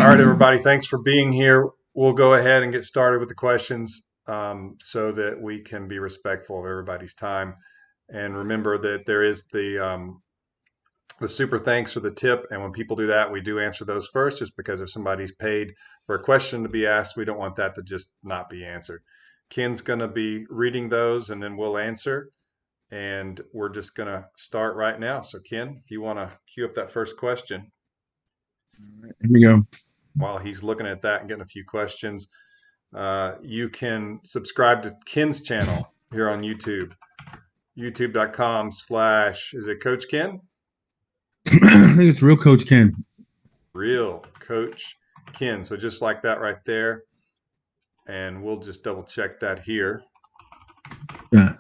right, everybody. Thanks for being here. We'll go ahead and get started with the questions so that we can be respectful of everybody's time. And remember that there is the super thanks or the tip. And when people do that, we do answer those first, just because if somebody's paid for a question to be asked, we don't want that to just not be answered. Ken's going to be reading those and then we'll answer. And we're just going to start right now. So, Ken, if you want to queue up that first question Here we go. while he's looking at that and getting a few questions, you can subscribe to Ken's channel here on YouTube, youtube.com/, is it Coach Ken? I think it's Real Coach Ken. Real Coach Ken. So just like that right there. And we'll just double check that here. Yeah.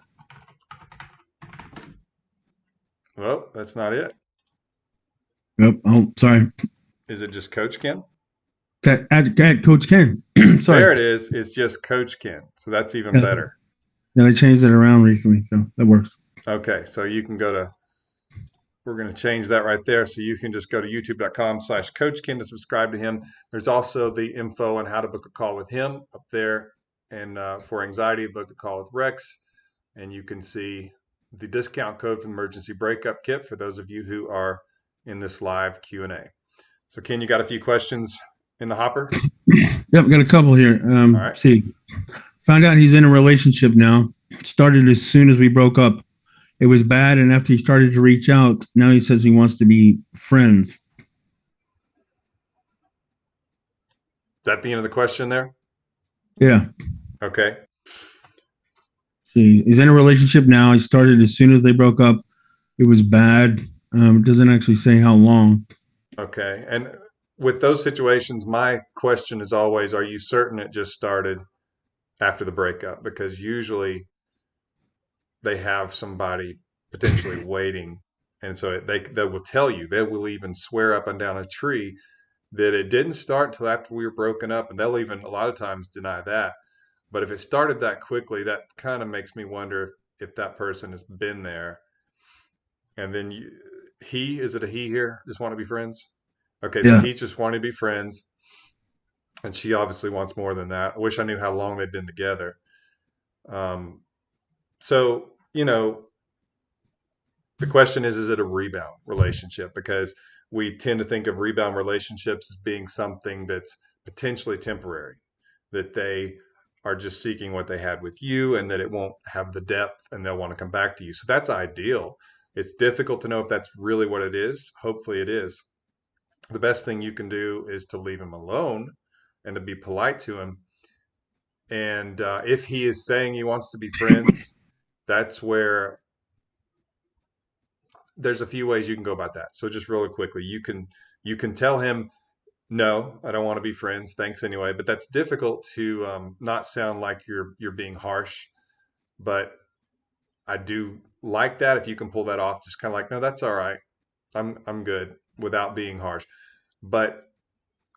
Well, that's not it. Yep. Oh, sorry. Is it just Coach Ken? Add Coach Ken. Sorry. There it is. It's just Coach Ken. So that's even Yeah. better. Yeah, they changed it around recently, so that works. Okay, so you can go to, we're going to change that right there. So you can just go to youtube.com/Coach Ken to subscribe to him. There's also the info on how to book a call with him up there. And for anxiety, book a call with Rex. And you can see the discount code for the emergency breakup kit for those of you who are in this live Q&A. So Ken, you got a few questions in the hopper? Yep, got a couple here. All right. See, found out he's in a relationship now. Started as soon as we broke up. It was bad, and after he started to reach out, now he says he wants to be friends. Is that the end of the question there? Yeah. Okay. See, he's in a relationship now. He started as soon as they broke up. It was bad. It doesn't actually say how long. Okay. And with those situations, my question is always, are you certain it just started after the breakup? Because usually they have somebody potentially waiting. And so they will tell you, they will even swear up and down a tree that it didn't start until after we were broken up. And they'll even a lot of times deny that. But if it started that quickly, that kind of makes me wonder if that person has been there. And then is it a he here? Just want to be friends? Okay, so Yeah. he just wanted to be friends. And she obviously wants more than that. I wish I knew how long they'd been together. So, the question is it a rebound relationship? Because we tend to think of rebound relationships as being something that's potentially temporary, that they are just seeking what they had with you and that it won't have the depth and they'll want to come back to you. So that's ideal. It's difficult to know if that's really what it is. Hopefully it is. The best thing you can do is to leave him alone and to be polite to him. And if he is saying he wants to be friends, that's where there's a few ways you can go about that. So just really quickly, you can tell him, no, I don't want to be friends. Thanks anyway. But that's difficult to not sound like you're being harsh. But I do like that if you can pull that off. Just kind of like, no, that's all right. I'm good, without being harsh. But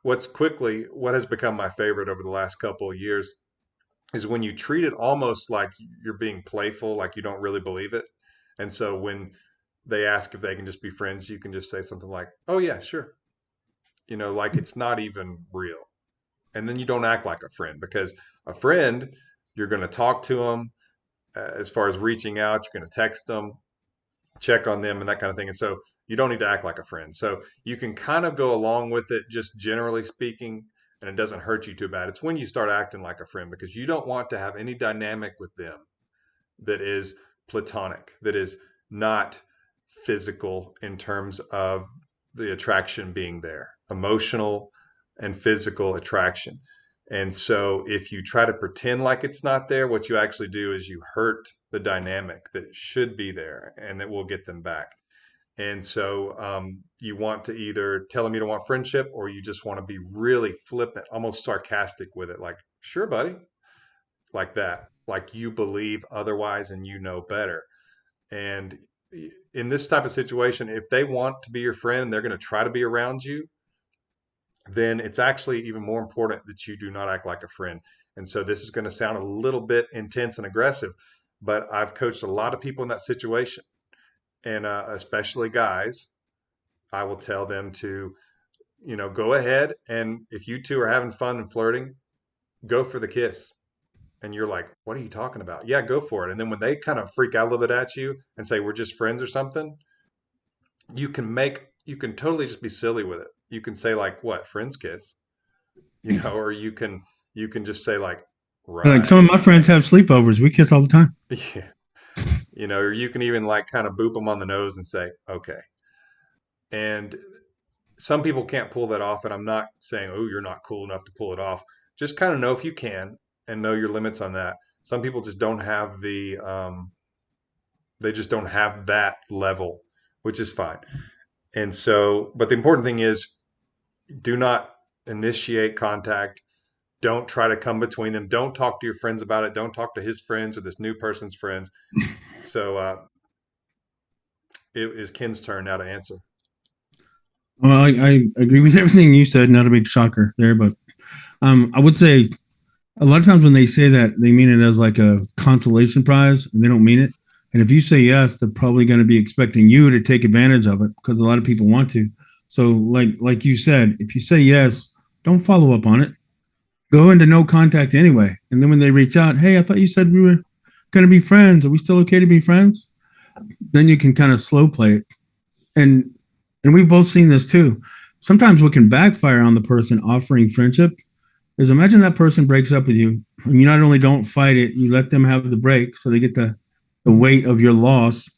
what has become my favorite over the last couple of years is when you treat it almost like you're being playful, like you don't really believe it. And so when they ask if they can just be friends, you can just say something like, oh yeah, sure. Like it's not even real. And then you don't act like a friend, because a friend, you're going to talk to them as far as reaching out, you're going to text them, check on them and that kind of thing. And so you don't need to act like a friend. So you can kind of go along with it, just generally speaking, and it doesn't hurt you too bad. It's when you start acting like a friend, because you don't want to have any dynamic with them that is platonic, that is not physical in terms of the attraction being there, emotional and physical attraction. And so if you try to pretend like it's not there, what you actually do is you hurt the dynamic that should be there and that will get them back. And so you want to either tell them you don't want friendship, or you just want to be really flippant, almost sarcastic with it. Like, sure, buddy, like that, like you believe otherwise and you know better. And in this type of situation, if they want to be your friend and they're going to try to be around you, then it's actually even more important that you do not act like a friend. And so this is going to sound a little bit intense and aggressive, but I've coached a lot of people in that situation, and especially guys. I will tell them to go ahead, and if you two are having fun and flirting, go for the kiss. And you're like, what are you talking about? Yeah, go for it. And then when they kind of freak out a little bit at you and say we're just friends or something, you can totally just be silly with it. You can say like, what, friends kiss, or you can just say like, Like right. some of my friends have sleepovers. We kiss all the time. Yeah. Or you can even like kind of boop them on the nose and say, okay. And some people can't pull that off, and I'm not saying, oh, you're not cool enough to pull it off. Just kind of know if you can and know your limits on that. Some people just don't have they just don't have that level, which is fine. And so, but the important thing is, do not initiate contact. Don't try to come between them. Don't talk to your friends about it. Don't talk to his friends or this new person's friends. So it is Ken's turn now to answer. Well, I agree with everything you said. Not a big shocker there, but I would say a lot of times when they say that, they mean it as like a consolation prize, and they don't mean it. And if you say yes, they're probably going to be expecting you to take advantage of it because a lot of people want to. So, like you said, if you say yes, don't follow up on it. Go into no contact anyway. And then when they reach out, hey, I thought you said we were going to be friends. Are we still okay to be friends? Then you can kind of slow play it. And we've both seen this too. Sometimes what can backfire on the person offering friendship is, imagine that person breaks up with you, and you not only don't fight it, you let them have the break so they get the weight of your loss.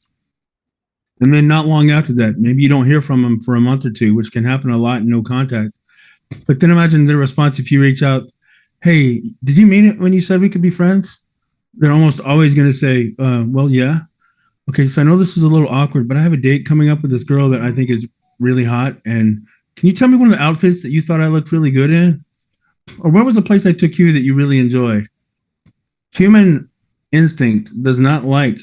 And then not long after that, maybe you don't hear from them for a month or two, which can happen a lot in no contact. But then imagine their response if you reach out, hey, did you mean it when you said we could be friends? They're almost always going to say, well, yeah. Okay, so I know this is a little awkward, but I have a date coming up with this girl that I think is really hot. And can you tell me one of the outfits that you thought I looked really good in? Or where was the place I took you that you really enjoyed? Human instinct does not like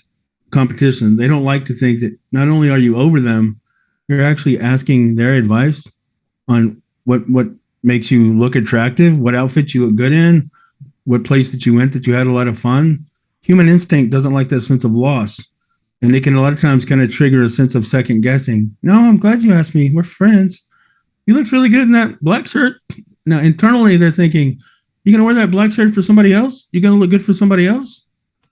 competition. They don't like to think that not only are you over them, you're actually asking their advice on what makes you look attractive, what outfit you look good in, what place that you went that you had a lot of fun. Human instinct doesn't like that sense of loss. And they can a lot of times kind of trigger a sense of second guessing. No, I'm glad you asked me. We're friends. You looked really good in that black shirt. Now, internally, they're thinking, you going to wear that black shirt for somebody else? You going to look good for somebody else?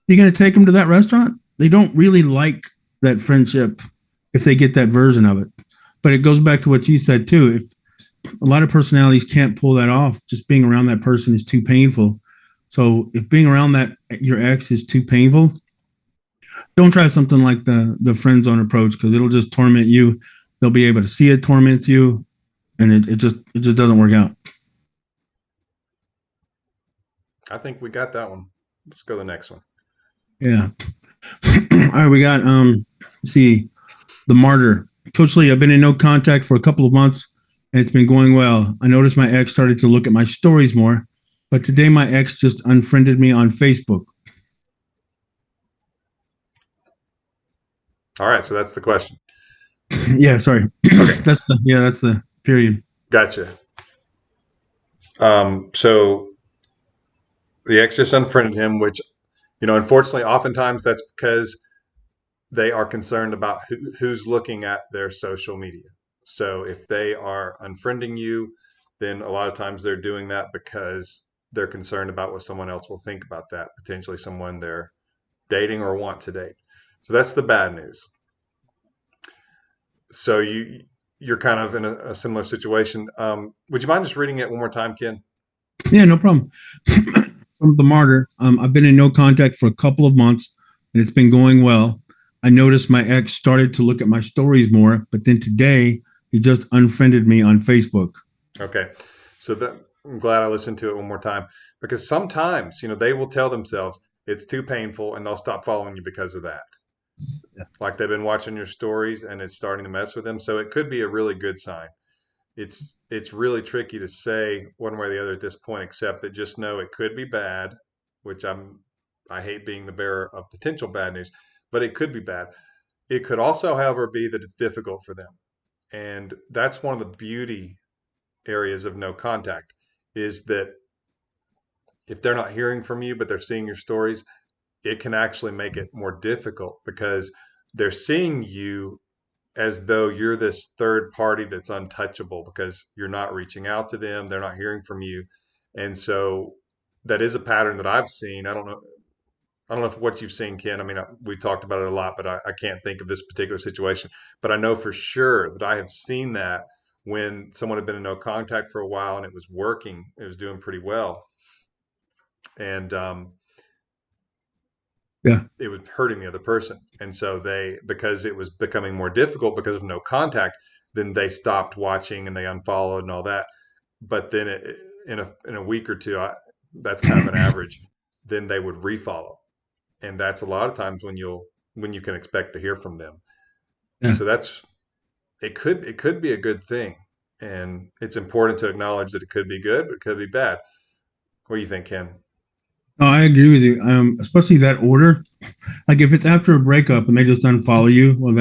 You going to take them to that restaurant? They don't really like that friendship if they get that version of it. But it goes back to what you said too. If a lot of personalities can't pull that off, just being around that person is too painful. So if being around that your ex is too painful, don't try something like the friend zone approach, because it'll just torment you. They'll be able to see it torments you, and it just doesn't work out. I think we got that one. Let's go to the next one. Yeah. All right, we got let's see, the martyr. Coach Lee, I've been in no contact for a couple of months, and it's been going well. I noticed my ex started to look at my stories more, but today my ex just unfriended me on Facebook. All right, so that's the question. Yeah, sorry. Okay, That's the period. gotcha. So the ex just unfriended him, which, unfortunately, oftentimes that's because they are concerned about who's looking at their social media. So if they are unfriending you, then a lot of times they're doing that because they're concerned about what someone else will think about that, potentially someone they're dating or want to date. So that's the bad news. So you're kind of in a similar situation. Would you mind just reading it one more time, Ken? Yeah, no problem. From the martyr, I've been in no contact for a couple of months, and it's been going well. I noticed my ex started to look at my stories more, but then today he just unfriended me on Facebook. Okay. So I'm glad I listened to it one more time, because sometimes, they will tell themselves it's too painful and they'll stop following you because of that. Yeah. Like they've been watching your stories and it's starting to mess with them. So it could be a really good sign. It's really tricky to say one way or the other at this point, except that just know it could be bad, which I hate being the bearer of potential bad news, but it could be bad. It could also, however, be that it's difficult for them. And that's one of the beauty areas of no contact, is that if they're not hearing from you, but they're seeing your stories, it can actually make it more difficult because they're seeing you as though you're this third party that's untouchable because you're not reaching out to them, they're not hearing from you. And so that is a pattern that I've seen. I don't know if what you've seen, Ken. I mean, we talked about it a lot, but I can't think of this particular situation. But I know for sure that I have seen that when someone had been in no contact for a while and it was working, it was doing pretty well, and Yeah. it was hurting the other person. And so because it was becoming more difficult because of no contact, then they stopped watching and they unfollowed and all that. But then in a week or two, that's kind of an average. Then they would refollow, and that's a lot of times when you can expect to hear from them. And Yeah. so it could be a good thing, and it's important to acknowledge that it could be good, but it could be bad. What do you think, Ken? No, I agree with you. Especially that order. Like if it's after a breakup and they just unfollow you, well,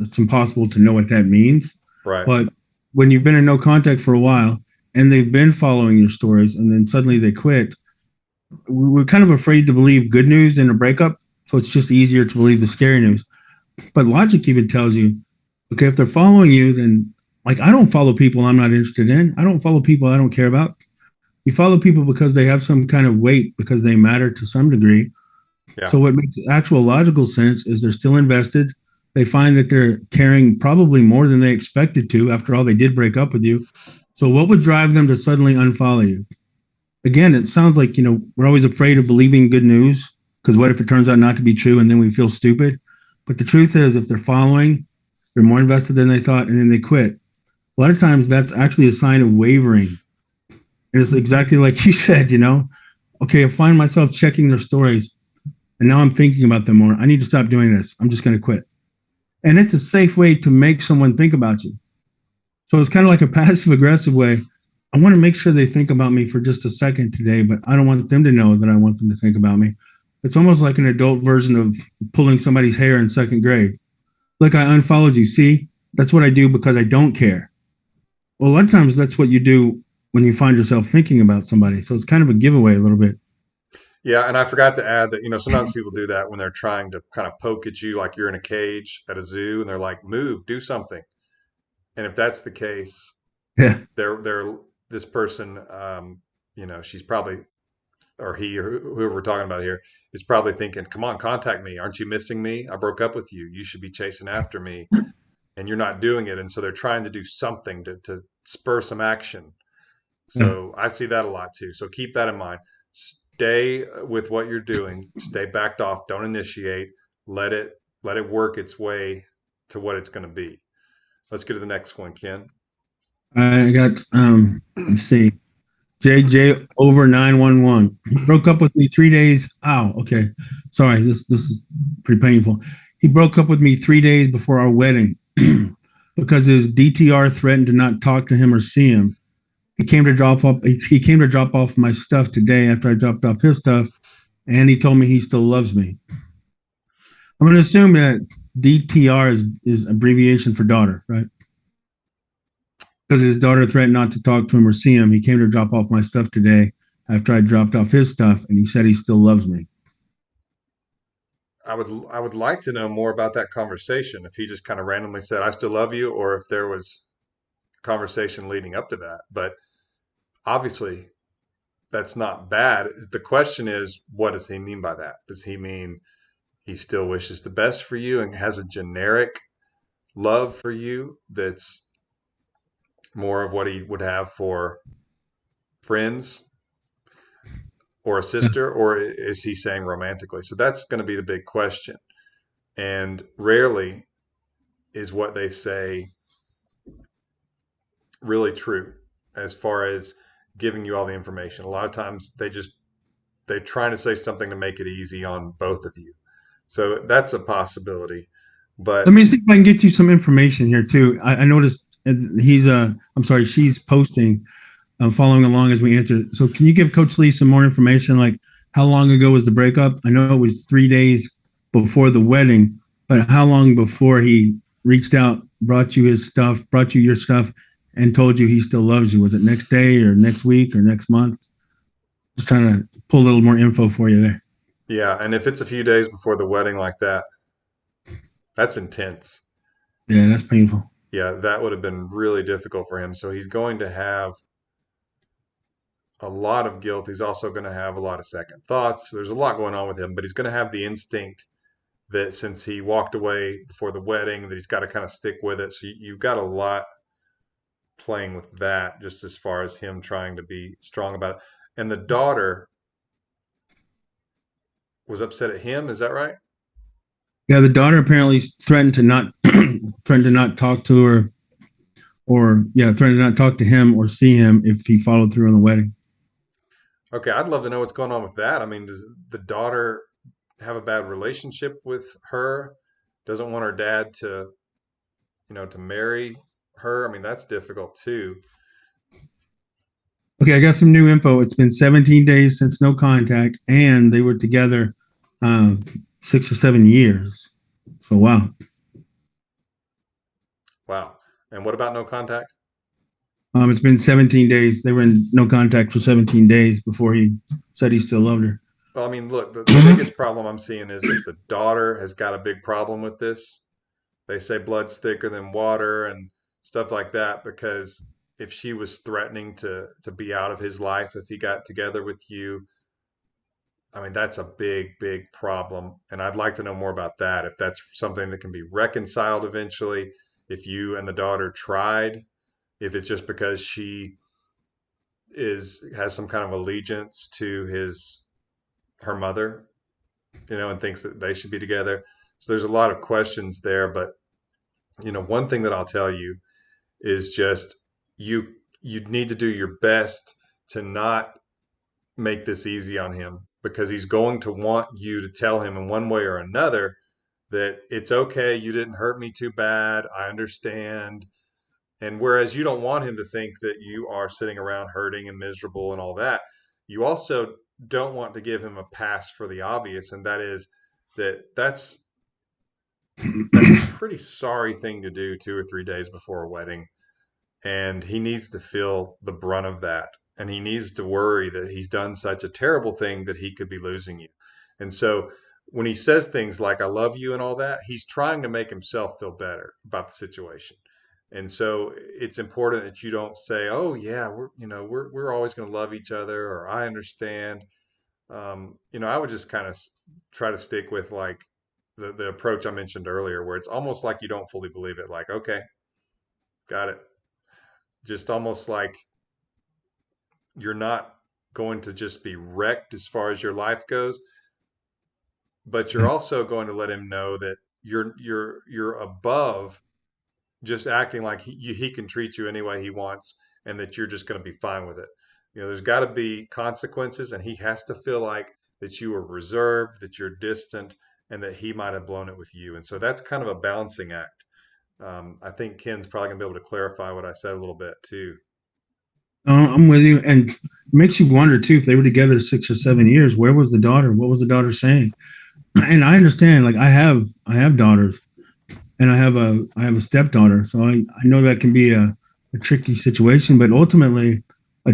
it's impossible to know what that means. Right. But when you've been in no contact for a while and they've been following your stories and then suddenly they quit, we're kind of afraid to believe good news in a breakup. So it's just easier to believe the scary news. But logic even tells you, okay, if they're following you, then like I don't follow people I'm not interested in. I don't follow people I don't care about. You follow people because they have some kind of weight, because they matter to some degree. Yeah. So what makes actual logical sense is they're still invested. They find that they're caring probably more than they expected to. After all, they did break up with you. So what would drive them to suddenly unfollow you? Again, it sounds like, we're always afraid of believing good news because what if it turns out not to be true and then we feel stupid? But the truth is, if they're following, they're more invested than they thought and then they quit. A lot of times that's actually a sign of wavering. It's exactly like you said, okay, I find myself checking their stories and now I'm thinking about them more. I need to stop doing this. I'm just going to quit. And it's a safe way to make someone think about you. So it's kind of like a passive aggressive way. I want to make sure they think about me for just a second today, but I don't want them to know that I want them to think about me. It's almost like an adult version of pulling somebody's hair in second grade. Look, I unfollowed you. See, that's what I do because I don't care. Well, a lot of times that's what you do when you find yourself thinking about somebody. So it's kind of a giveaway a little bit. Yeah, and I forgot to add that, sometimes people do that when they're trying to kind of poke at you like you're in a cage at a zoo and they're like, "Move, do something." And if that's the case, Yeah. they're this person, she's probably, or he or whoever we're talking about here is probably thinking, "Come on, contact me. Aren't you missing me? I broke up with you. You should be chasing after me, and you're not doing it." And so they're trying to do something to spur some action. Yeah. So I see that a lot too. So keep that in mind. Stay with what you're doing. Stay backed off. Don't initiate. Let it work its way to what it's going to be. Let's get to the next one, Ken. I got let's see. JJ over 911. He broke up with me 3 days. Oh, okay. Sorry, this is pretty painful. He broke up with me 3 days before our wedding because his DTR threatened to not talk to him or see him. He came to drop off my stuff today after I dropped off his stuff, and he told me he still loves me. I'm going to assume that DTR is abbreviation for daughter, right? Because his daughter threatened not to talk to him or see him. He came to drop off my stuff today after I dropped off his stuff, and he said he still loves me. I would like to know more about that conversation. If he just kind of randomly said, "I still love you," or if there was conversation leading up to that. But obviously, that's not bad. The question is, what does he mean by that? Does he mean he still wishes the best for you and has a generic love for you that's more of what he would have for friends or a sister, or is he saying romantically? So that's going to be the big question. And rarely is what they say really true as far as giving you all the information. A lot of times they're trying to say something to make it easy on both of you. So that's a possibility. But Let me see if I can get you some information here too. I noticed I'm sorry, she's posting, following along as we answer. So can you give Coach Lee some more information? Like how long ago was the breakup? I know it was 3 days before the wedding, but how long before he reached out, brought you your stuff, and told you he still loves you? Was it next day or next week or next month? Just trying to pull a little more info for you there. yeah, and if it's a few days before the wedding like that, that's intense. Yeah, that's painful. Yeah, that would have been really difficult for him. So he's going to have a lot of guilt. He's also going to have a lot of second thoughts. There's a lot going on with him, but he's going to have the instinct that since he walked away before the wedding, that he's got to kind of stick with it. So you've got a lot playing with that, just as far as him trying to be strong about it. And the daughter was upset at him. Is that right? Yeah, the daughter apparently threatened to not threatened to not talk to her, or yeah, threatened to not talk to him or see him if he followed through on the wedding. Okay, I'd love to know what's going on with that. I mean, does the daughter have a bad relationship with her? Doesn't want her dad to, to marry her? I mean, that's difficult too. Okay, I got some new info. It's been 17 days since no contact, and they were together uh, 6 or 7 years. So wow. Wow. And what about no contact? It's been 17 days. They were in no contact for 17 days before he said he still loved her. Well, I mean, look, the biggest problem I'm seeing is that the daughter has got a big problem with this. They say blood's thicker than water and stuff like that because if she was threatening to be out of his life if he got together with you, I mean, that's a big, big problem. And I'd like to know more about that. If that's something that can be reconciled eventually, if you and the daughter tried, if it's just because she has some kind of allegiance to her mother, and thinks that they should be together. So there's a lot of questions there, but one thing that I'll tell you is just you you need to do your best to not make this easy on him because he's going to want you to tell him in one way or another that it's okay, you didn't hurt me too bad, I understand. And whereas you don't want him to think that you are sitting around hurting and miserable and all that, you also don't want to give him a pass for the obvious, and that is that's a pretty sorry thing to do 2 or 3 days before a wedding, and he needs to feel the brunt of that, and he needs to worry that he's done such a terrible thing that he could be losing you. And so when he says things like "I love you" and all that, he's trying to make himself feel better about the situation. And so it's important that you don't say, "Oh yeah, we're always going to love each other," or "I understand." I would just kind of try to stick with like the approach I mentioned earlier, where it's almost like you don't fully believe it. Like, okay, got it. Just almost like you're not going to just be wrecked as far as your life goes, but you're also going to let him know that you're above just acting like he can treat you any way he wants, and that you're just going to be fine with it. There's got to be consequences, and he has to feel like that you are reserved, that you're distant, and that he might have blown it with you. And so that's kind of a balancing act. I think Ken's probably gonna be able to clarify what I said a little bit too. I'm with you, and it makes you wonder too if they were together 6 or 7 years. Where was the daughter? What was the daughter saying? And I understand, like I have daughters, and I have a stepdaughter, so I know that can be a tricky situation. But ultimately, a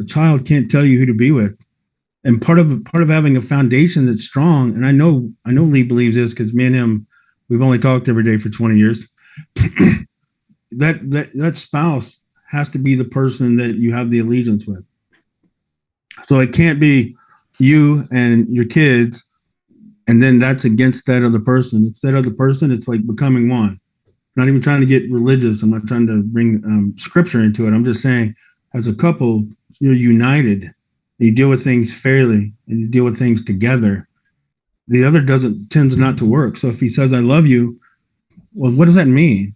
child can't tell you who to be with, and part of having a foundation that's strong. And I know Lee believes this because me and him, we've only talked every day for 20 years. That spouse has to be the person that you have the allegiance with. So it can't be you and your kids, and then that's against that other person. It's that other person. It's like becoming one. I'm not even trying to get religious. I'm not trying to bring scripture into it. I'm just saying, as a couple, you're united. You deal with things fairly, and you deal with things together. The other doesn't tends not to work. So if he says, "I love you," well, what does that mean?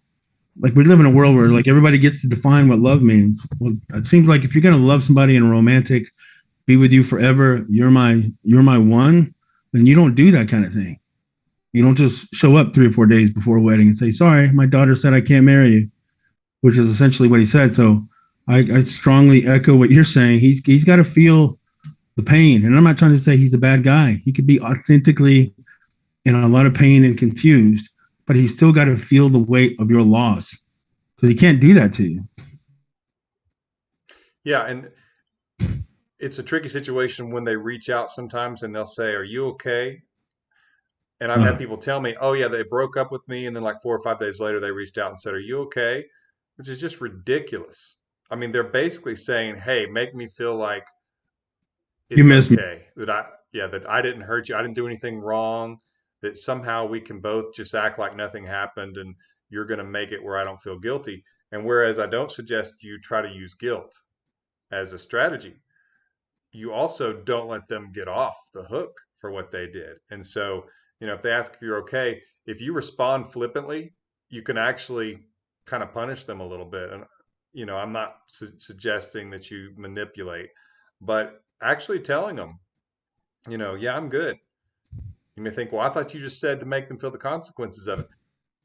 Like we live in a world where like everybody gets to define what love means. Well, it seems like if you're gonna love somebody in a romantic, be with you forever, you're my one, then you don't do that kind of thing. You don't just show up 3 or 4 days before a wedding and say, "Sorry, my daughter said I can't marry you," which is essentially what he said. So I strongly echo what you're saying. He's got to feel the pain, and I'm not trying to say he's a bad guy. He could be authentically in a lot of pain and confused, but he's still got to feel the weight of your loss because he can't do that to you. Yeah, and it's a tricky situation when they reach out sometimes and they'll say, "Are you okay?" And I've had Uh, people tell me, oh, yeah, they broke up with me. And then like 4 or 5 days later, they reached out and said, are you okay? Which is just ridiculous. I mean, they're basically saying, hey, make me feel like you it's miss me. okay that I didn't hurt you. I didn't do anything wrong, that somehow we can both just act like nothing happened and you're going to make it where I don't feel guilty. And whereas I don't suggest you try to use guilt as a strategy, you also don't let them get off the hook for what they did. And so, if they ask if you're okay, if you respond flippantly, you can actually kind of punish them a little bit. And, I'm not suggesting that you manipulate, but actually telling them, yeah, I'm good. You may think, well, I thought you just said to make them feel the consequences of it.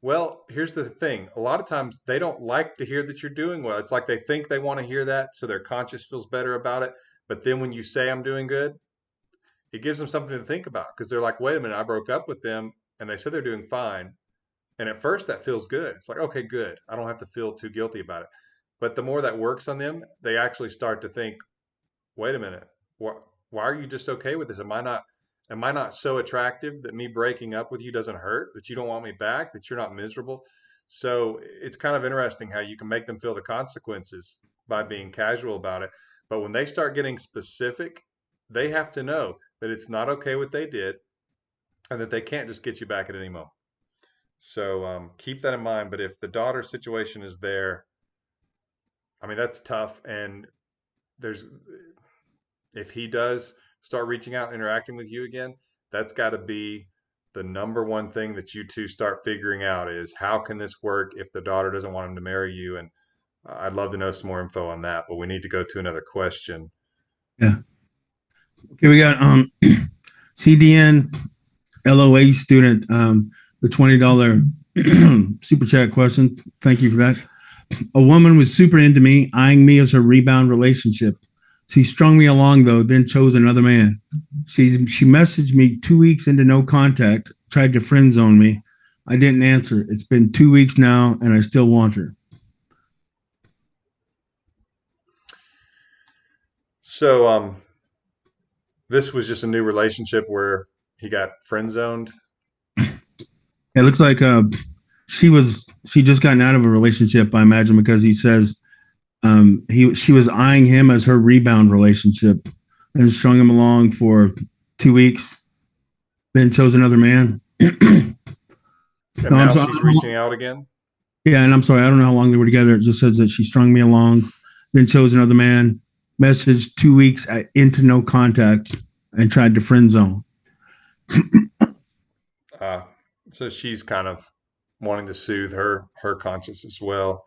Well, here's the thing. A lot of times they don't like to hear that you're doing well. It's like they think they want to hear that so their conscience feels better about it. But then when you say I'm doing good, it gives them something to think about because they're like, wait a minute, I broke up with them and they said they're doing fine. And at first that feels good. It's like, okay, good. I don't have to feel too guilty about it. But the more that works on them, they actually start to think, wait a minute, why are you just okay with this? Am I not so attractive that me breaking up with you doesn't hurt, that you don't want me back, that you're not miserable? So it's kind of interesting how you can make them feel the consequences by being casual about it. But when they start getting specific, they have to know that it's not okay what they did and that they can't just get you back at any moment. So keep that in mind. But if the daughter situation is there, I mean, that's tough. And there's if he does start reaching out and interacting with you again, that's got to be the number one thing that you two start figuring out is how can this work if the daughter doesn't want him to marry you? And I'd love to know some more info on that, but we need to go to another question. Yeah. Okay, we got CDN LOA student, the $20 super chat question. Thank you for that. A woman was super into me, eyeing me as her rebound relationship. She strung me along though, then chose another man. She messaged me 2 weeks into no contact, tried to friend zone me. I didn't answer. It's been 2 weeks now, and I still want her. So this was just a new relationship where he got friend zoned. It looks like she just gotten out of a relationship, I imagine, because he says she was eyeing him as her rebound relationship and strung him along for 2 weeks, then chose another man. And No, I'm now sorry. she's reaching out again. Yeah, and I'm sorry, I don't know how long they were together. It just says that she strung me along, then chose another man, messaged 2 weeks into no contact, and tried to friend zone. Uh, so she's kind of wanting to soothe her conscience as well.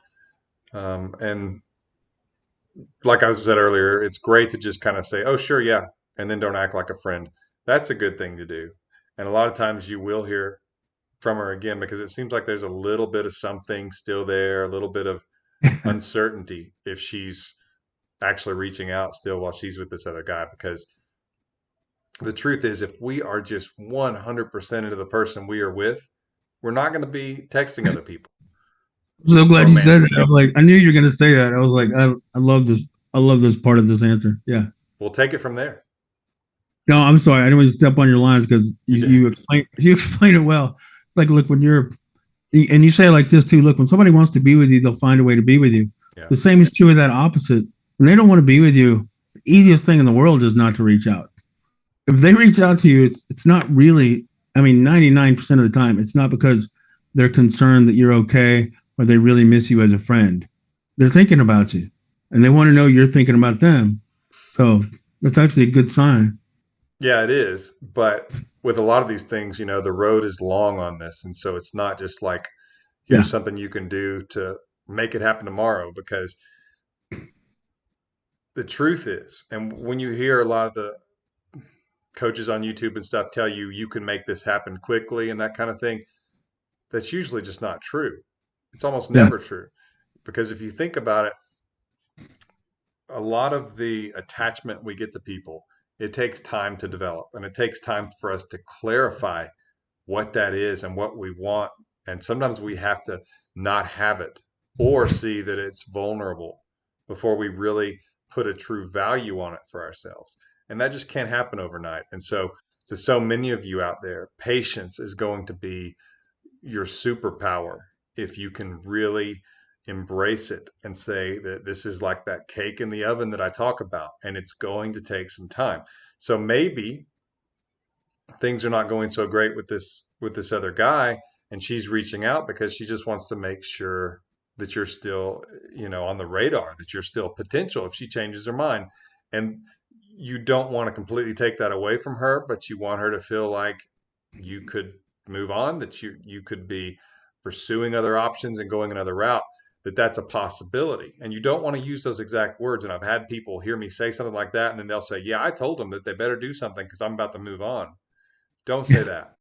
And like I said earlier, it's great to just kind of say, "Oh, sure, yeah," and then don't act like a friend. That's a good thing to do. And a lot of times you will hear from her again because it seems like there's a little bit of something still there, a little bit of uncertainty if she's actually reaching out still while she's with this other guy. Because the truth is, if we are just 100% into the person we are with, we're not going to be texting other people I'm so glad you said that. I'm romantically. like, I knew you were going to say that. I was like, I love this. I love this part of this answer. Yeah. We'll take it from there. No, I'm sorry. I didn't want to step on your lines because You did. you explain it well. It's like, look, when you're and you say it like this too. Look, when somebody wants to be with you, they'll find a way to be with you. Yeah. The same is true of that opposite. When they don't want to be with you, the easiest thing in the world is not to reach out. If they reach out to you, it's not really. I mean, 99% of the time, it's not because they're concerned that you're okay or they really miss you as a friend. They're thinking about you, and they want to know you're thinking about them. So that's actually a good sign. Yeah, it is. But with a lot of these things, the road is long on this. And so it's not just like, Yeah. here's something you can do to make it happen tomorrow. Because the truth is, and when you hear a lot of the coaches on YouTube and stuff tell you you can make this happen quickly and that kind of thing, that's usually just not true. It's almost Yeah. never true. Because if you think about it, a lot of the attachment we get to people, it takes time to develop and it takes time for us to clarify what that is and what we want. And sometimes we have to not have it or see that it's vulnerable before we really put a true value on it for ourselves. And that just can't happen overnight. And so to so many of you out there, patience is going to be your superpower if you can really embrace it and say that this is like that cake in the oven that I talk about, and it's going to take some time. So maybe things are not going so great with this other guy, and she's reaching out because she just wants to make sure that you're still, on the radar, that you're still potential if she changes her mind. And you don't want to completely take that away from her, but you want her to feel like you could move on, that you could be pursuing other options and going another route, that that's a possibility. And you don't want to use those exact words. And I've had people hear me say something like that, and then they'll say, yeah, I told them that they better do something because I'm about to move on. Don't say that.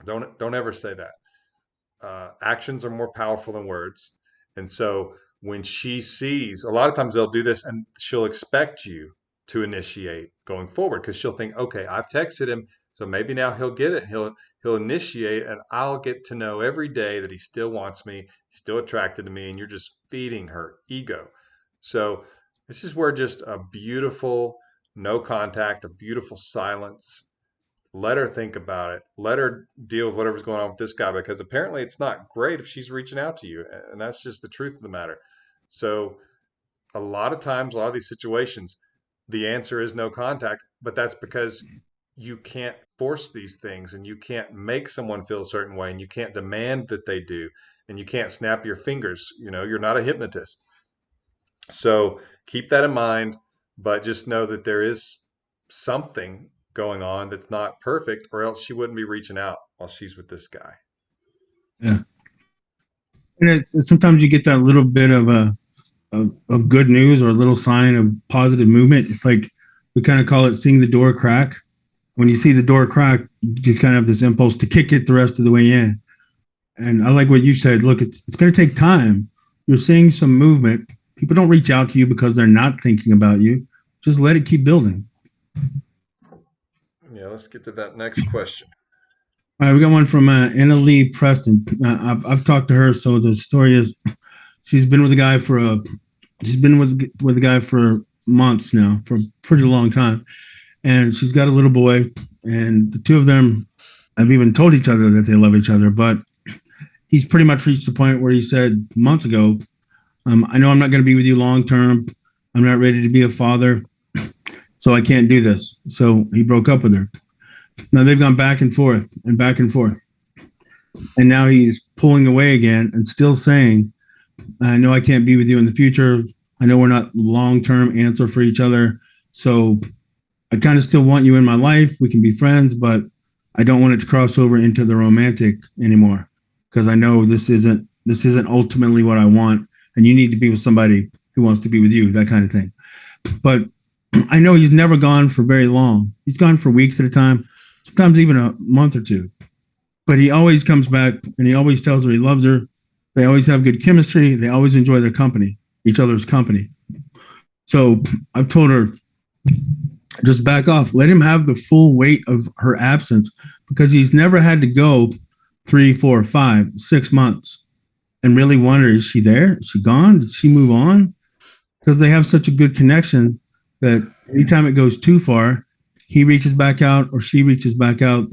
Don't ever say that. Actions are more powerful than words. And so when she sees, a lot of times they'll do this and she'll expect you to initiate going forward because she'll think, okay, I've texted him, so maybe now he'll get it. He'll initiate, and I'll get to know every day that he still wants me, he's still attracted to me, and you're just feeding her ego. So this is where just a beautiful no contact, a beautiful silence. Let her think about it. Let her deal with whatever's going on with this guy because apparently it's not great if she's reaching out to you. And that's just the truth of the matter. So, a lot of times, a lot of these situations, the answer is no contact, but that's because you can't force these things and you can't make someone feel a certain way and you can't demand that they do and you can't snap your fingers. You're not a hypnotist. So, keep that in mind, but just know that there is something going on that's not perfect, or else she wouldn't be reaching out while she's with this guy. Yeah, and it's sometimes you get that little bit of of good news or a little sign of positive movement. It's like we kind of call it seeing the door crack. When you see the door crack, you just kind of have this impulse to kick it the rest of the way in. And I like what you said. Look, it's going to take time. You're seeing some movement. People don't reach out to you because they're not thinking about you. Just let it keep building. Yeah, let's get to that next question. All right, we got one from Anna Lee Preston. I've talked to her, so the story is she's been with a guy for she's been with a guy for months now, for a pretty long time, and she's got a little boy, and the two of them have even told each other that they love each other, but he's pretty much reached the point where he said months ago, I know I'm not going to be with you long term. I'm not ready to be a father, so I can't do this. So he broke up with her. Now they've gone back and forth and back and forth. And now he's pulling away again and still saying, I know I can't be with you in the future. I know we're not long-term answer for each other. So I kind of still want you in my life. We can be friends, but I don't want it to cross over into the romantic anymore because I know this isn't ultimately what I want. And you need to be with somebody who wants to be with you, that kind of thing. But I know he's never gone for very long. He's gone for weeks at a time, sometimes even a month or two. But he always comes back and he always tells her he loves her. They always have good chemistry. They always enjoy their company, each other's company. So I've told her, just back off. Let him have the full weight of her absence because he's never had to go 3, 4, 5, 6 months and really wonder, is she there? Is she gone? Did she move on? Because they have such a good connection that anytime it goes too far, he reaches back out or she reaches back out.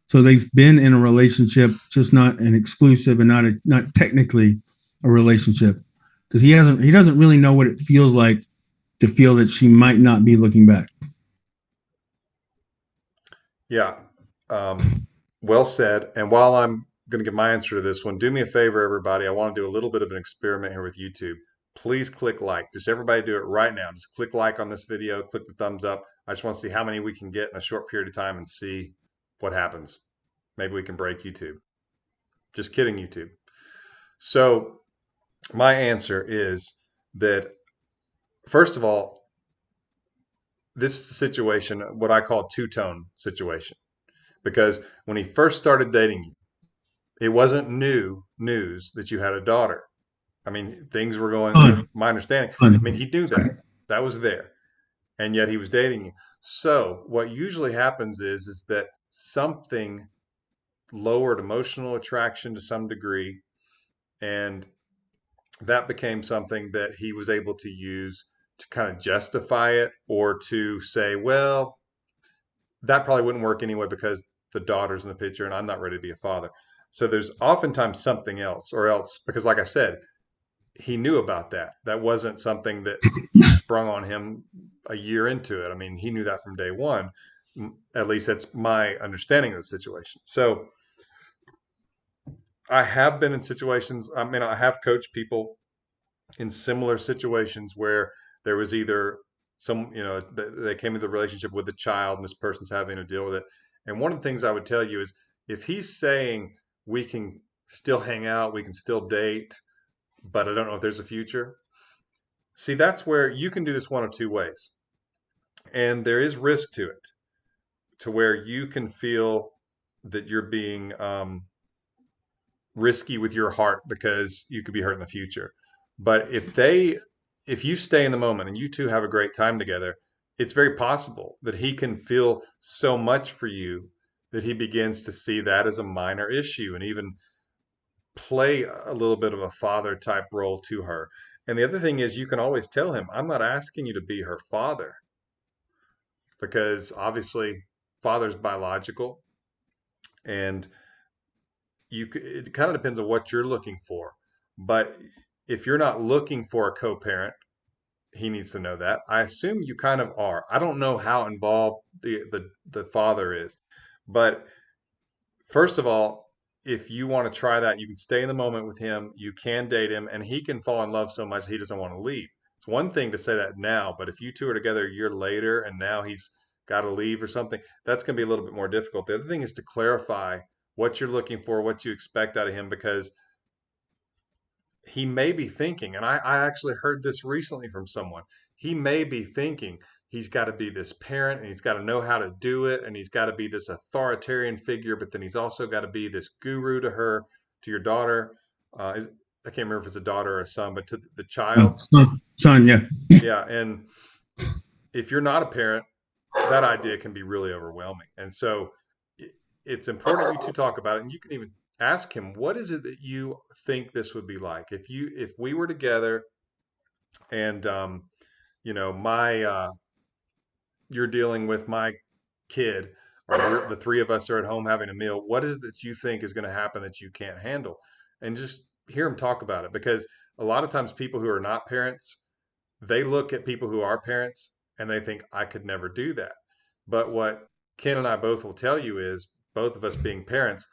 So they've been in a relationship, just not an exclusive and not technically a relationship. Because he doesn't really know what it feels like to feel that she might not be looking back. Yeah. Well said. And while I'm going to give my answer to this one, do me a favor, everybody. I want to do a little bit of an experiment here with YouTube. Please click like. Just everybody do it right now. Just click like on this video, click the thumbs up. I just want to see how many we can get in a short period of time and see what happens. Maybe we can break YouTube. Just kidding, YouTube. So my answer is that, first of all, this situation, what I call two-tone situation, because when he first started dating you, it wasn't new news that you had a daughter. I mean, things were going, my understanding, I mean, he knew that. That was there. And yet he was dating you. So what usually happens is that something lowered emotional attraction to some degree, and that became something that he was able to use to kind of justify it or to say, well, that probably wouldn't work anyway because the daughter's in the picture and I'm not ready to be a father. So there's oftentimes something else, or else, because like I said, he knew about that. That wasn't something that sprung on him a year into it. I mean, he knew that from day one. At least that's my understanding of the situation. So I have been in situations, I mean, I have coached people in similar situations where there was either some, they came into the relationship with a child and this person's having to deal with it. And one of the things I would tell you is if he's saying we can still hang out, we can still date, but I don't know if there's a future. See, that's where you can do this one of two ways. And there is risk to it, to where you can feel that you're being risky with your heart because you could be hurt in the future. But if you stay in the moment and you two have a great time together, it's very possible that he can feel so much for you that he begins to see that as a minor issue and even play a little bit of a father type role to her. And the other thing is, you can always tell him, I'm not asking you to be her father, because obviously father's biological, and it kind of depends on what you're looking for. But if you're not looking for a co-parent, he needs to know that. I assume you kind of are. I don't know how involved the father is, but first of all, if you want to try that, you can stay in the moment with him. You can date him, and he can fall in love so much he doesn't want to leave. It's one thing to say that now, but if you two are together a year later and now he's got to leave or something, that's going to be a little bit more difficult. The other thing is to clarify what you're looking for, what you expect out of him, because he may be thinking, and I actually heard this recently from someone, he may be thinking he's got to be this parent and he's got to know how to do it and he's got to be this authoritarian figure, but then he's also got to be this guru to her, to your daughter. I can't remember if it's a daughter or a son, but to the child. Son, yeah. Yeah. And if you're not a parent, that idea can be really overwhelming. And so it's important you two talk about it, and you can even ask him, what is it that you think this would be like if we were together and my you're dealing with my kid, or the three of us are at home having a meal, what is it that you think is going to happen that you can't handle? And just hear him talk about it, because a lot of times people who are not parents, they look at people who are parents and they think, I could never do that. But what Ken and I both will tell you is, both of us being parents,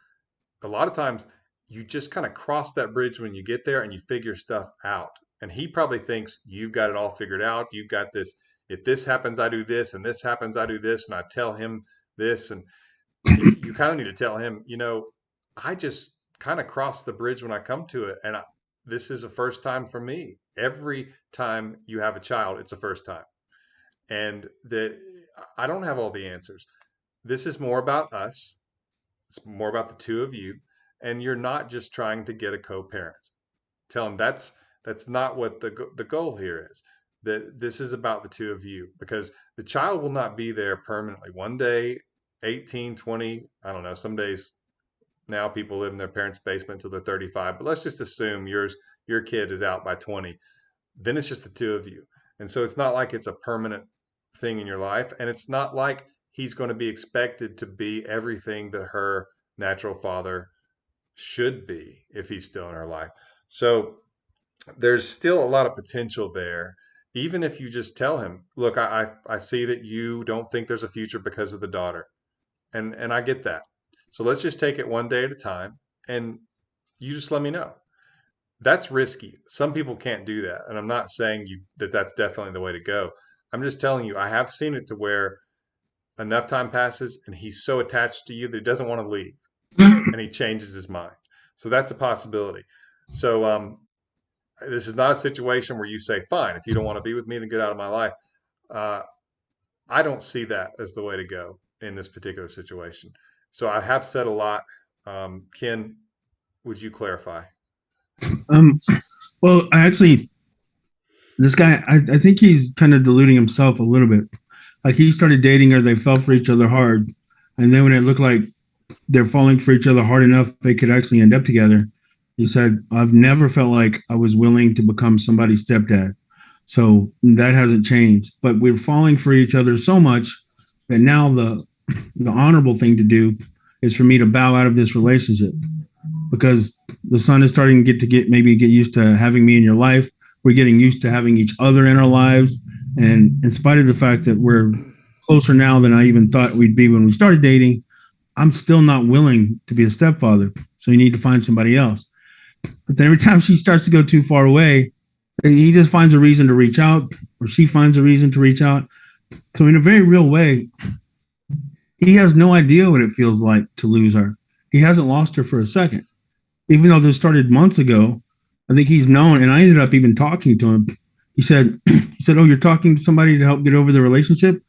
a lot of times you just kind of cross that bridge when you get there and you figure stuff out. And he probably thinks you've got it all figured out. You've got this. If this happens, I do this, and this happens, I do this, and I tell him this. And you kind of need to tell him, I just kind of cross the bridge when I come to it. And this is a first time for me. Every time you have a child, it's a first time. And that I don't have all the answers. This is more about us. It's more about the two of you. And you're not just trying to get a co-parent. Tell him that's not what the goal here is. That this is about the two of you, because the child will not be there permanently. One day, 18, 20, I don't know, some days now people live in their parents' basement till they're 35, but let's just assume your kid is out by 20. Then it's just the two of you. And so it's not like it's a permanent thing in your life, and it's not like he's going to be expected to be everything that her natural father should be if he's still in her life. So there's still a lot of potential there. Even if you just tell him, look, I see that you don't think there's a future because of the daughter. And I get that. So let's just take it one day at a time, and you just let me know. That's risky. Some people can't do that. And I'm not saying that's definitely the way to go. I'm just telling you, I have seen it to where enough time passes and he's so attached to you that he doesn't want to leave and he changes his mind. So that's a possibility. So this is not a situation where you say, fine, if you don't want to be with me, then get out of my life. I don't see that as the way to go in this particular situation. So I have said a lot. Ken, would you clarify? Well, this guy, I think he's kind of deluding himself a little bit. Like, he started dating her, they fell for each other hard, and then when it looked like they're falling for each other hard enough they could actually end up together, he said, I've never felt like I was willing to become somebody's stepdad. So that hasn't changed. But we're falling for each other so much that now the honorable thing to do is for me to bow out of this relationship because the son is starting to get used to having me in your life. We're getting used to having each other in our lives, and in spite of the fact that we're closer now than I even thought we'd be when we started dating, I'm still not willing to be a stepfather. So you need to find somebody else. But then every time she starts to go too far away, he just finds a reason to reach out, or she finds a reason to reach out. So in a very real way, he has no idea what it feels like to lose her. He hasn't lost her for a second, even though this started months ago. I think he's known, and I ended up even talking to him. He said, "He said, oh, you're talking to somebody to help get over the relationship.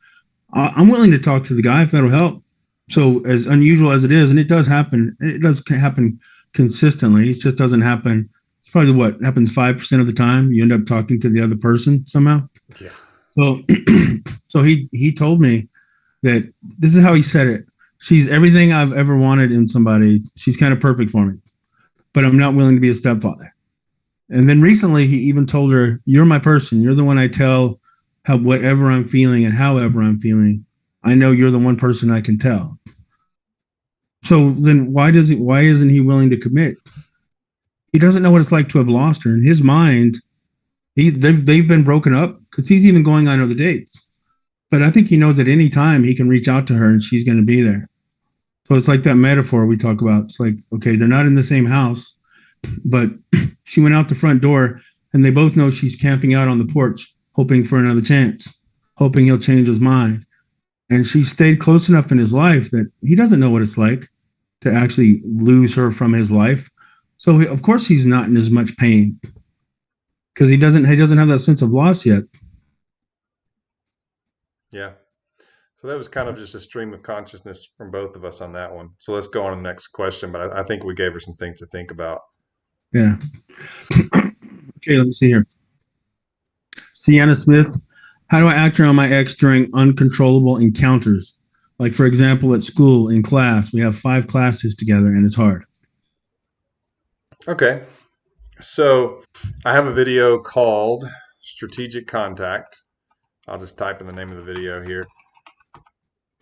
I'm willing to talk to the guy if that'll help." So as unusual as it is, and it does happen, it does happen consistently. It just doesn't happen. It's probably what happens 5% of the time. You end up talking to the other person somehow. Yeah. So, so he told me that this is how he said it. She's everything I've ever wanted in somebody. She's kind of perfect for me, but I'm not willing to be a stepfather. And then recently, he even told her, "You're my person. You're the one I tell how whatever I'm feeling and however I'm feeling. I know you're the one person I can tell." So then, why isn't he willing to commit? He doesn't know what it's like to have lost her. In his mind, they've been broken up because he's even going on other dates. But I think he knows at any time he can reach out to her and she's going to be there. So it's like that metaphor we talk about. It's like, okay, they're not in the same house, but she went out the front door and they both know she's camping out on the porch, hoping for another chance, hoping he'll change his mind. And she stayed close enough in his life that he doesn't know what it's like to actually lose her from his life. So of course he's not in as much pain because he doesn't have that sense of loss yet. Yeah. So that was kind of just a stream of consciousness from both of us on that one. So let's go on to the next question. But I think we gave her some things to think about. Yeah. Okay, let me see here. Sienna Smith, how do I act around my ex during uncontrollable encounters? Like, for example, at school, in class, we have 5 classes together and it's hard. Okay. So I have a video called Strategic Contact. I'll just type in the name of the video here.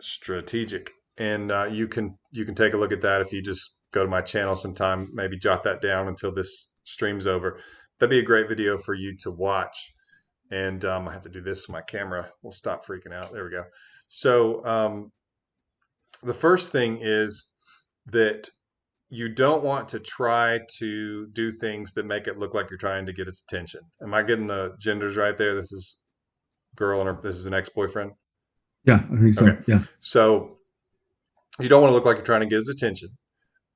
Strategic. And you can take a look at that if you just go to my channel sometime, maybe jot that down until this stream's over. That'd be a great video for you to watch. And I have to do this so my camera will stop freaking out. There we go. So the first thing is that you don't want to try to do things that make it look like you're trying to get its attention. Am I getting the genders right there? This is girl and this is an ex-boyfriend. Yeah, I think so. Okay. Yeah. So you don't want to look like you're trying to get his attention.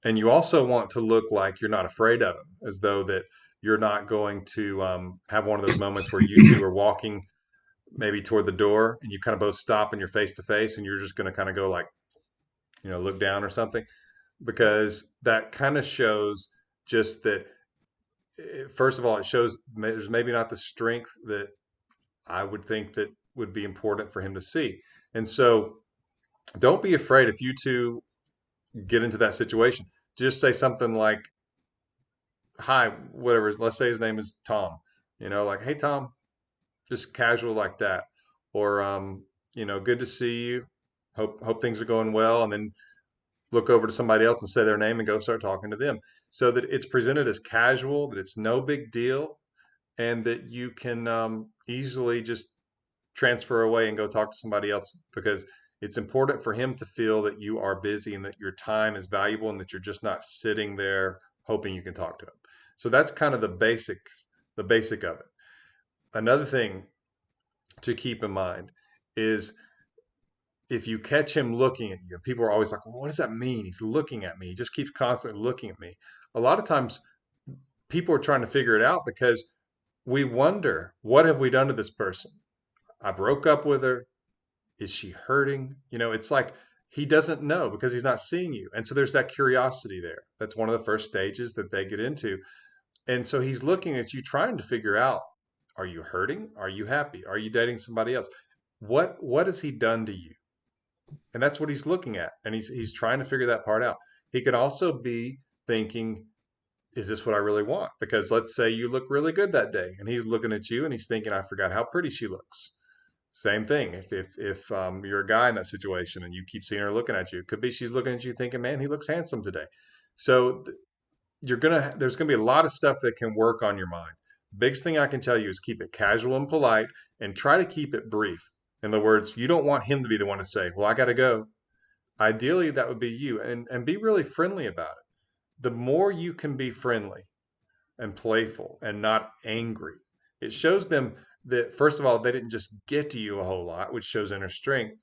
And you also want to look like you're not afraid of him, as though that you're not going to have one of those moments where you two are walking maybe toward the door and you kind of both stop and you're face to face and you're just going to kind of go like, look down or something, because that kind of shows just that, first of all, it shows there's maybe not the strength that I would think that would be important for him to see. And so don't be afraid if you two get into that situation. Just say something like, hi, whatever. Let's say his name is Tom. Like, hey, Tom, just casual like that. Or, good to see you. Hope things are going well. And then look over to somebody else and say their name and go start talking to them, so that it's presented as casual, that it's no big deal, and that you can easily just transfer away and go talk to somebody else, because it's important for him to feel that you are busy and that your time is valuable and that you're just not sitting there hoping you can talk to him. So that's kind of the basic of it. Another thing to keep in mind is if you catch him looking at you, people are always like, well, what does that mean? He's looking at me. He just keeps constantly looking at me. A lot of times people are trying to figure it out because we wonder, what have we done to this person? I broke up with her. Is she hurting? It's like he doesn't know because he's not seeing you. And so there's that curiosity there. That's one of the first stages that they get into. And so he's looking at you trying to figure out, are you hurting? Are you happy? Are you dating somebody else? What has he done to you? And that's what he's looking at. And he's trying to figure that part out. He could also be thinking, is this what I really want? Because let's say you look really good that day and he's looking at you and he's thinking, I forgot how pretty she looks. Same thing. If you're a guy in that situation and you keep seeing her looking at you, it could be she's looking at you thinking, "Man, he looks handsome today." So there's gonna be a lot of stuff that can work on your mind. Biggest thing I can tell you is keep it casual and polite, and try to keep it brief. In other words, you don't want him to be the one to say, "Well, I got to go." Ideally, that would be you, and be really friendly about it. The more you can be friendly and playful and not angry, it shows them that, first of all, they didn't just get to you a whole lot, which shows inner strength.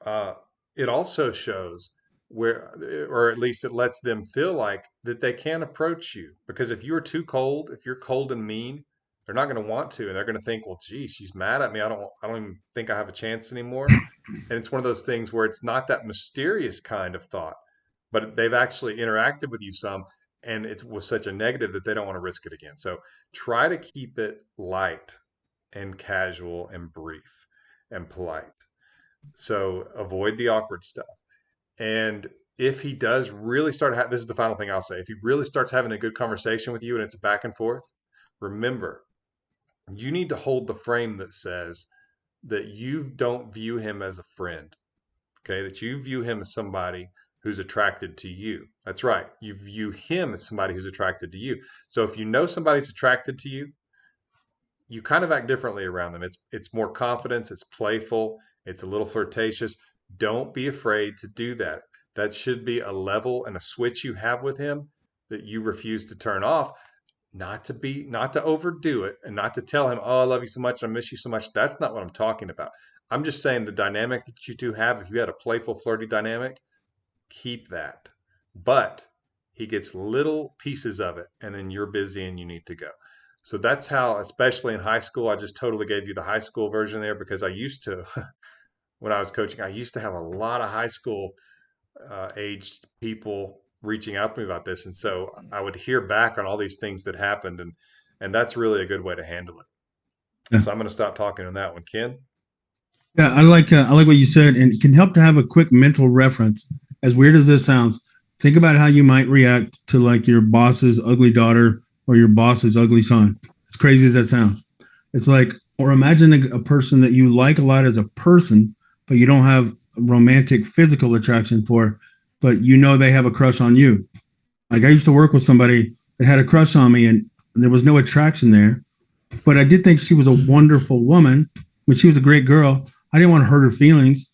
uh, it also shows where, or at least it lets them feel like that they can approach you. Because if you're too cold, if you're cold and mean, they're not going to want to, and they're going to think, "Well, gee, she's mad at me. I don't even think I have a chance anymore." And it's one of those things where it's not that mysterious kind of thought, but they've actually interacted with you some, and it was such a negative that they don't want to risk it again. So try to keep it light and casual and brief and polite. So avoid the awkward stuff. And if he does really this is the final thing I'll say. If he really starts having a good conversation with you and it's a back and forth, remember, you need to hold the frame that says that you don't view him as a friend, okay? That you view him as somebody who's attracted to you. That's right. You view him as somebody who's attracted to you. So if you know somebody's attracted to you, you kind of act differently around them. It's more confidence, it's playful, it's a little flirtatious. Don't be afraid to do that. That should be a level and a switch you have with him that you refuse to turn off. Not to overdo it, and not to tell him, "Oh, I love you so much, I miss you so much." That's not what I'm talking about. I'm just saying the dynamic that you two have, if you had a playful, flirty dynamic, keep that. But he gets little pieces of it, and then you're busy and you need to go. So that's how, especially in high school, I just totally gave you the high school version there, because I used to, when I was coaching, I used to have a lot of high school aged people reaching out to me about this. And so I would hear back on all these things that happened, and that's really a good way to handle it. Yeah. So I'm going to stop talking on that one. Ken? Yeah, I like what you said, and it can help to have a quick mental reference. As weird as this sounds, think about how you might react to like your boss's ugly daughter or your boss's ugly son. As crazy as that sounds, it's like, or imagine a person that you like a lot as a person, but you don't have romantic physical attraction for, but you know they have a crush on you. Like I used to work with somebody that had a crush on me, and there was no attraction there, but I did think she was a wonderful woman. When she was a great girl, I didn't want to hurt her feelings.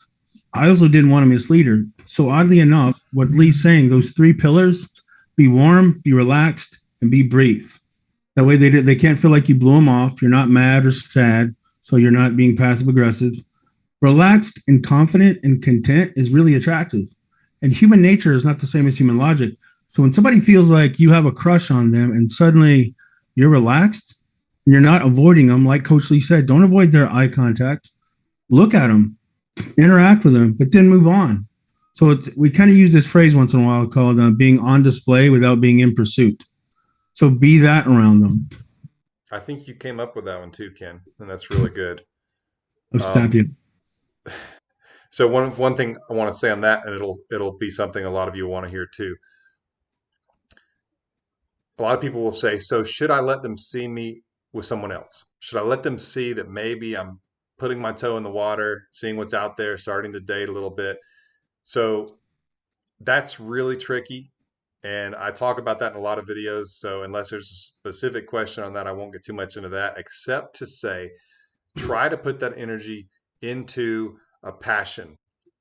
I also didn't want to mislead her. So oddly enough, what Lee's saying, those three pillars: be warm, be relaxed, and be brief. That way they can't feel like you blew them off. You're not mad or sad, so you're not being passive aggressive. Relaxed and confident and content is really attractive. And human nature is not the same as human logic. So when somebody feels like you have a crush on them and suddenly you're relaxed and you're not avoiding them, like Coach Lee said, don't avoid their eye contact. Look at them, interact with them, but then move on. So we kind of use this phrase once in a while called being on display without being in pursuit. So be that around them. I think you came up with that one too, Ken, and that's really good. I'll stop Um, you. so one thing I want to say on that, and it'll be something a lot of you want to hear too. A lot of people will say, "So should I let them see me with someone else? Should I let them see that maybe I'm putting my toe in the water, seeing what's out there, starting to date a little bit?" So that's really tricky. And I talk about that in a lot of videos. So unless there's a specific question on that, I won't get too much into that, except to say, try to put that energy into a passion.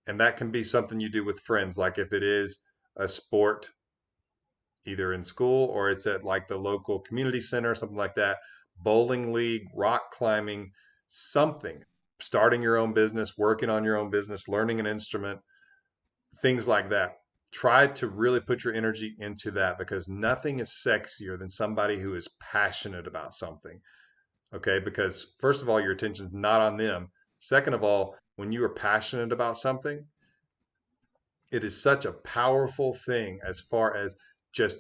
And that can be something you do with friends, like if it is a sport, either in school or it's at like the local community center, something like that, bowling league, rock climbing, something, starting your own business, working on your own business, learning an instrument, things like that. Try to really put your energy into that, because nothing is sexier than somebody who is passionate about something. Okay, because first of all, your attention's not on them. Second of all, when you are passionate about something, it is such a powerful thing as far as just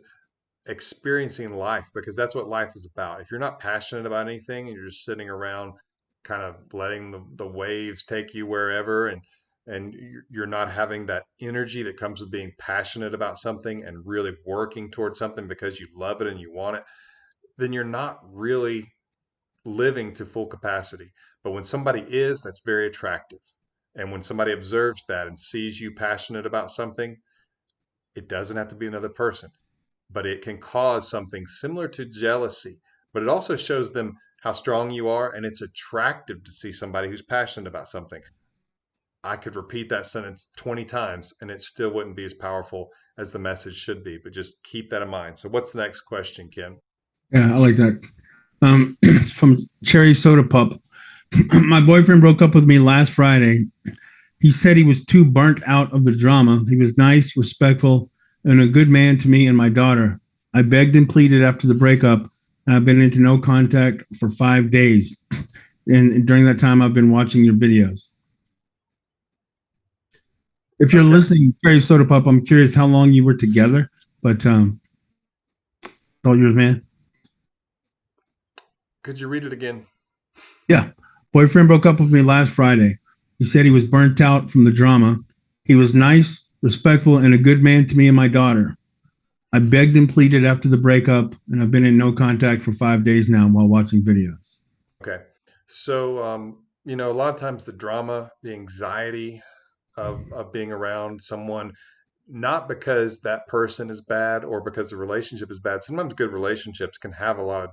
experiencing life, because that's what life is about. If you're not passionate about anything and you're just sitting around kind of letting the waves take you wherever, and you're not having that energy that comes with being passionate about something and really working towards something because you love it and you want it, then you're not really living to full capacity. But when somebody is, that's very attractive. And when somebody observes that and sees you passionate about something, it doesn't have to be another person, but it can cause something similar to jealousy. But it also shows them how strong you are, and it's attractive to see somebody who's passionate about something. I could repeat that sentence 20 times and it still wouldn't be as powerful as the message should be, but just keep that in mind. So, what's the next question, Ken? Yeah, I like that. From Cherry Soda Pup. My boyfriend broke up with me last Friday. He said he was too burnt out of the drama. He was nice, respectful, and a good man to me and my daughter. I begged and pleaded after the breakup, and I've been into no contact for 5 days. And during that time, I've been watching your videos. If you're Okay. listening, Cherry Soda Pup, I'm curious how long you were together, but all yours, man. Could you read it again? Yeah. Boyfriend broke up with me last Friday. He said he was burnt out from the drama. He was nice, respectful, and a good man to me and my daughter. I begged and pleaded after the breakup, and I've been in no contact for 5 days now while watching videos. Okay. So, a lot of times the drama, the anxiety of being around someone, not because that person is bad or because the relationship is bad. Sometimes good relationships can have a lot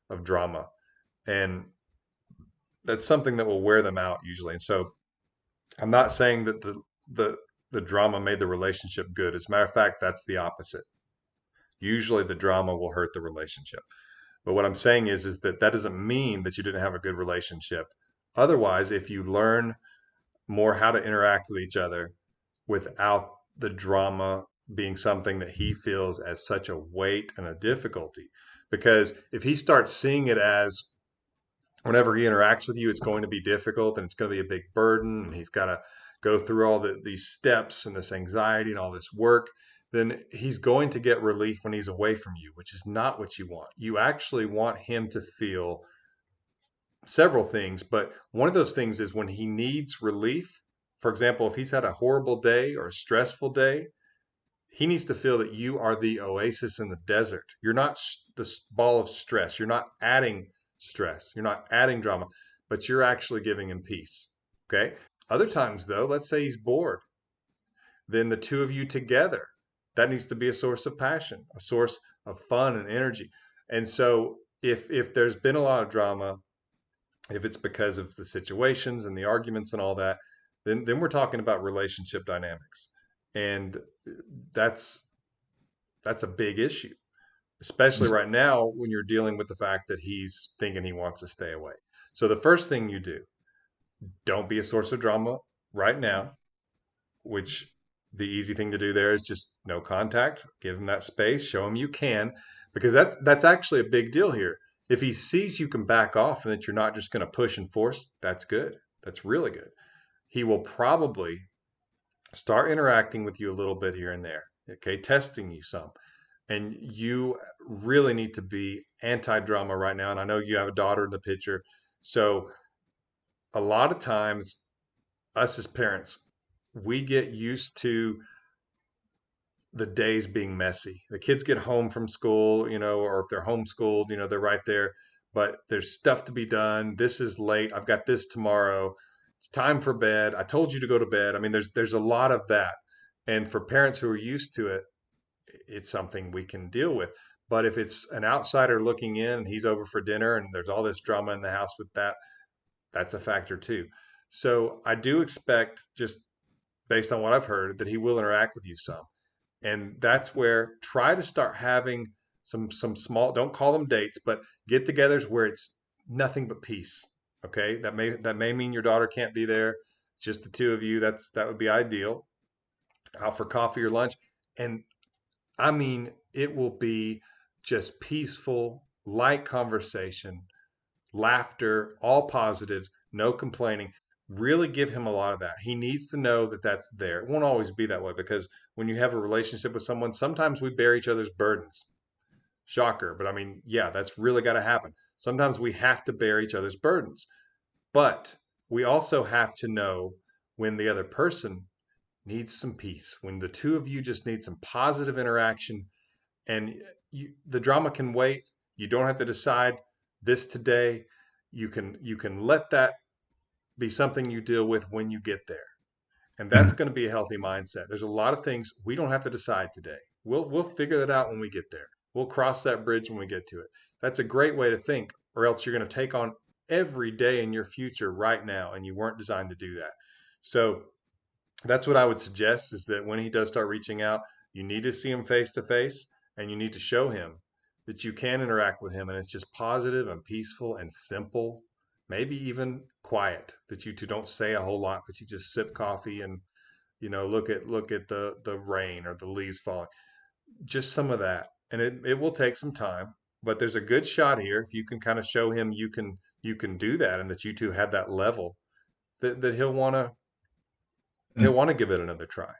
of drama, and that's something that will wear them out usually. And so, I'm not saying that the the drama made the relationship good. As a matter of fact, that's the opposite. Usually, the drama will hurt the relationship. But what I'm saying is that that doesn't mean that you didn't have a good relationship. Otherwise, if you learn more how to interact with each other without the drama being something that he feels as such a weight and a difficulty, because if he starts seeing it as whenever he interacts with you, it's going to be difficult and it's going to be a big burden, and he's got to go through all these steps and this anxiety and all this work, then he's going to get relief when he's away from you, which is not what you want. You actually want him to feel several things, but one of those things is when he needs relief. For example, if he's had a horrible day or a stressful day, he needs to feel that you are the oasis in the desert. You're not the ball of stress. You're not adding stress. You're not adding drama, but you're actually giving him peace. Okay. Other times, though, let's say he's bored, then the two of you together, that needs to be a source of passion, a source of fun and energy. And so, if there's been a lot of drama, if it's because of the situations and the arguments and all that, then we're talking about relationship dynamics, and that's that's a big issue, especially right now when you're dealing with the fact that he's thinking he wants to stay away. So the first thing you do, don't be a source of drama right now, which the easy thing to do there is just no contact, give him that space, show him you can, because that's actually a big deal here. If he sees you can back off and that you're not just going to push and force, that's good. That's really good. He will probably start interacting with you a little bit here and there, okay, testing you some. And you really need to be anti-drama right now. And I know you have a daughter in the picture. So a lot of times, us as parents, we get used to the days being messy. The kids get home from school, or if they're homeschooled, they're right there. But there's stuff to be done. This is late. I've got this tomorrow. It's time for bed. I told you to go to bed. I mean, there's a lot of that. And for parents who are used to it, it's something we can deal with. But if it's an outsider looking in and he's over for dinner and there's all this drama in the house with that, that's a factor too. So I do expect, just based on what I've heard, that he will interact with you some. And that's where try to start having some small, don't call them dates, but get-togethers where it's nothing but peace. Okay? That may mean your daughter can't be there. It's just the two of you. That would be ideal. Out for coffee or lunch. And I mean, it will be just peaceful, light conversation, laughter, all positives, no complaining. Really give him a lot of that. He needs to know that that's there. It won't always be that way because when you have a relationship with someone, sometimes we bear each other's burdens. Shocker. But I mean, yeah, that's really got to happen. Sometimes we have to bear each other's burdens. But we also have to know when the other person needs some peace, when the two of you just need some positive interaction, and the drama can wait. You don't have to decide this today. You can let that be something you deal with when you get there. And that's going to be a healthy mindset. There's a lot of things we don't have to decide today. We'll figure that out when we get there. We'll cross that bridge when we get to it. That's a great way to think, or else you're going to take on every day in your future right now, and you weren't designed to do that. So that's what I would suggest, is that when he does start reaching out, you need to see him face to face, and you need to show him that you can interact with him, and it's just positive and peaceful and simple, maybe even quiet, that you two don't say a whole lot, but you just sip coffee and look at the rain or the leaves falling, just some of that. And it will take some time, but there's a good shot here if you can kind of show him you can do that, and that you two have that level, that he'll want to give it another try,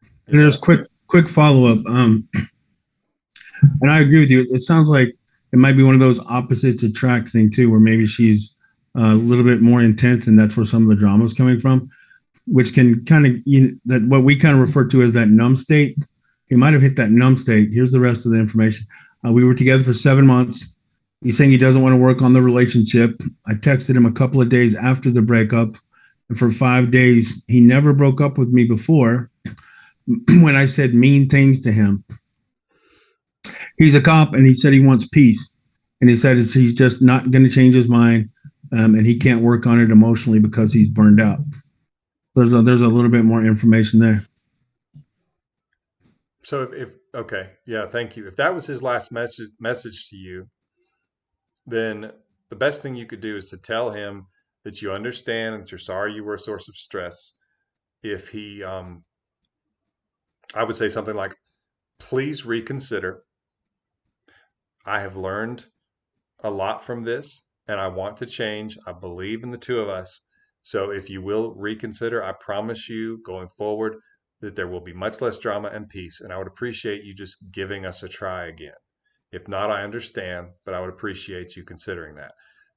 you And there's know. quick follow up. And I agree with you. It sounds like it might be one of those opposites attract thing too, where maybe she's a little bit more intense, and that's where some of the drama is coming from, which can kind of that what we kind of refer to as that numb state. He might have hit that numb state. Here's the rest of the information. We were together for 7 months. He's saying he doesn't want to work on the relationship. I texted him a couple of days after the breakup, and for 5 days, he never broke up with me before. When I said mean things to him, he's a cop, and he said he wants peace, and he said he's just not going to change his mind, and he can't work on it emotionally because he's burned out. There's a little bit more information there. So if okay, yeah, thank you. If that was his last message to you, then the best thing you could do is to tell him that you understand, that you're sorry you were a source of stress. If he, I would say something like, please reconsider. I have learned a lot from this, and I want to change. I believe in the two of us. So if you will reconsider, I promise you going forward that there will be much less drama and peace. And I would appreciate you just giving us a try again. If not, I understand, but I would appreciate you considering that.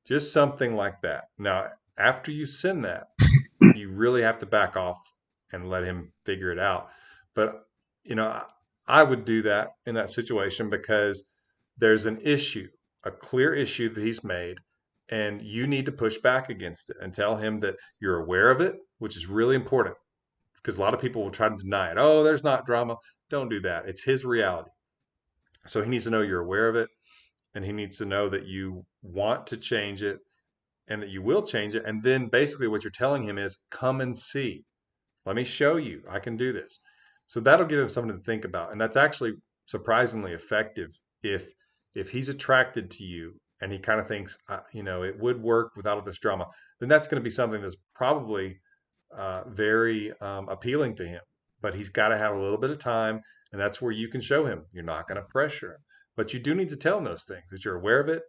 Just something like that. Now, after you send that, you really have to back off and let him figure it out. But, you know, I would do that in that situation, because there's an issue, a clear issue that he's made, and you need to push back against it and tell him that you're aware of it, which is really important, because a lot of people will try to deny it. Oh, there's not drama. Don't do that. It's his reality. So he needs to know you're aware of it, and he needs to know that you want to change it, and that you will change it. And then basically what you're telling him is, come and see. Let me show you. I can do this. So that'll give him something to think about. And that's actually surprisingly effective if he's attracted to you and he kind of thinks, it would work without all this drama, then that's going to be something that's probably very appealing to him. But he's got to have a little bit of time, and that's where you can show him. You're not going to pressure him, but you do need to tell him those things, that you're aware of it,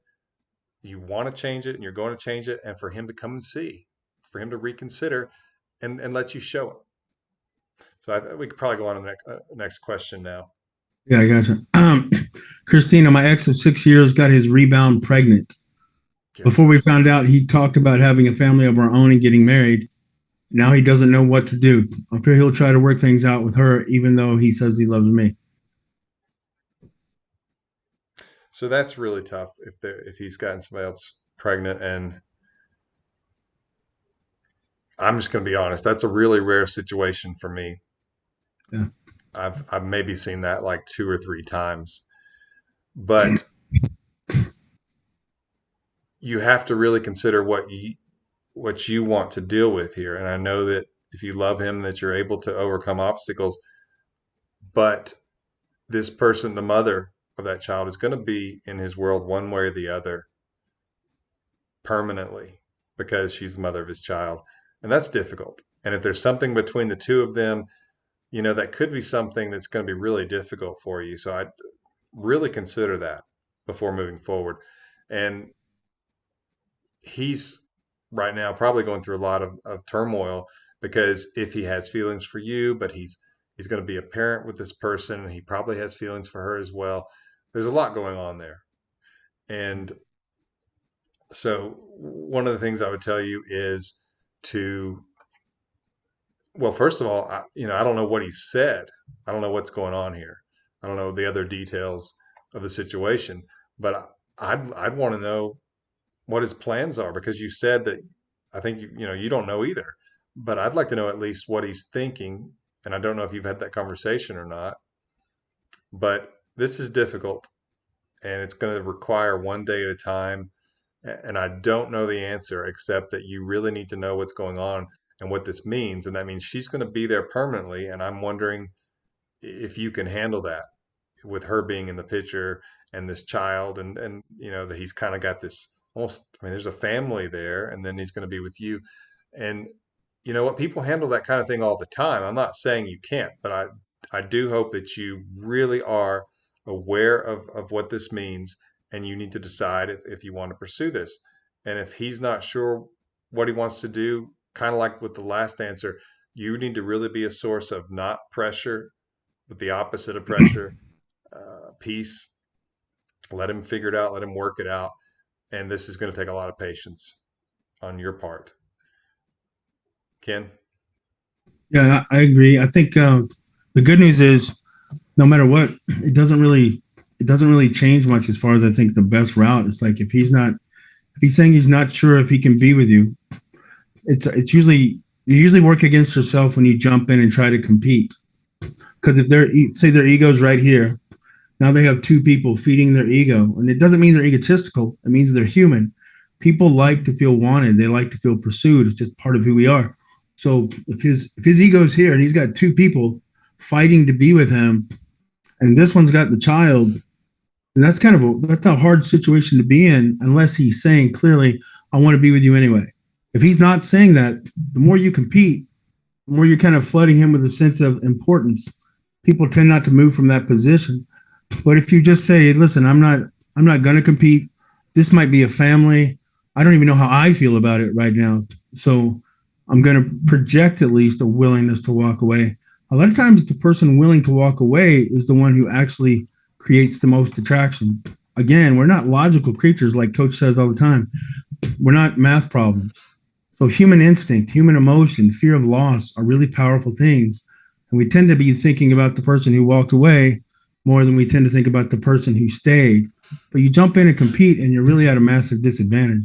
you want to change it, and you're going to change it, and for him to come and see, for him to reconsider, and let you show him. So we could probably go on to the next question now. Yeah, I gotcha. Christina, my ex of 6 years got his rebound pregnant. Yeah. Before we found out, he talked about having a family of our own and getting married. Now he doesn't know what to do. I fear he'll try to work things out with her, even though he says he loves me. So that's really tough if he's gotten somebody else pregnant. And I'm just going to be honest, that's a really rare situation for me. Yeah. I've maybe seen that like 2 or 3 times, but you have to really consider what you want to deal with here. And I know that if you love him, that you're able to overcome obstacles, but this person, the mother of that child, is going to be in his world one way or the other permanently, because she's the mother of his child. And that's difficult. And if there's something between the two of them, that could be something that's going to be really difficult for you. So I'd really consider that before moving forward. And he's right now probably going through a lot of turmoil, because if he has feelings for you, but he's going to be a parent with this person, and he probably has feelings for her as well. There's a lot going on there. And so one of the things I would tell you is to, well, first of all, I don't know what he said. I don't know what's going on here. I don't know the other details of the situation, but I'd want to know what his plans are, because you said that I think you don't know either, but I'd like to know at least what he's thinking. And I don't know if you've had that conversation or not, but this is difficult and it's going to require one day at a time. And I don't know the answer except that you really need to know what's going on and what this means. And that means she's going to be there permanently. And I'm wondering if you can handle that with her being in the picture and this child and that he's kind of got this almost, I mean, there's a family there and then he's going to be with you. And you know what, people handle that kind of thing all the time. I'm not saying you can't, but I do hope that you really are aware of what this means and you need to decide if you want to pursue this. And if he's not sure what he wants to do, kind of like with the last answer, you need to really be a source of not pressure, but the opposite of pressure, peace. Let him figure it out, let him work it out. And this is going to take a lot of patience on your part. Ken? Yeah, I agree. I think the good news is no matter what, it doesn't really change much as far as I think the best route. It's like if he's saying he's not sure if he can be with you, it's usually you usually work against yourself when you jump in and try to compete. Because if say their ego's right here, now they have two people feeding their ego, and it doesn't mean they're egotistical. It means they're human. People like to feel wanted. They like to feel pursued. It's just part of who we are. So if his ego's here and he's got two people fighting to be with him, and this one's got the child, and that's a hard situation to be in unless he's saying clearly, "I want to be with you anyway." If he's not saying that, the more you compete, the more you're kind of flooding him with a sense of importance. People tend not to move from that position. But if you just say, "Listen, I'm not going to compete. This might be a family. I don't even know how I feel about it right now. So I'm going to project at least a willingness to walk away." A lot of times, the person willing to walk away is the one who actually creates the most attraction. Again, we're not logical creatures, like Coach says all the time. We're not math problems. So human instinct, human emotion, fear of loss are really powerful things. And we tend to be thinking about the person who walked away more than we tend to think about the person who stayed. But you jump in and compete, and you're really at a massive disadvantage.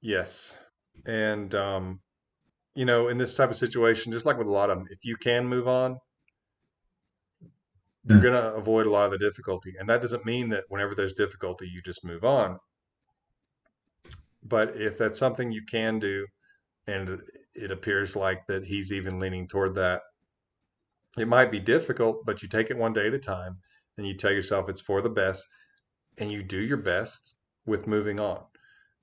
Yes. And, in this type of situation, just like with a lot of them, if you can move on, you're Yeah. going to avoid a lot of the difficulty. And that doesn't mean that whenever there's difficulty, you just move on. But if that's something you can do, and it appears like that he's even leaning toward that, it might be difficult, but you take it one day at a time and you tell yourself it's for the best and you do your best with moving on.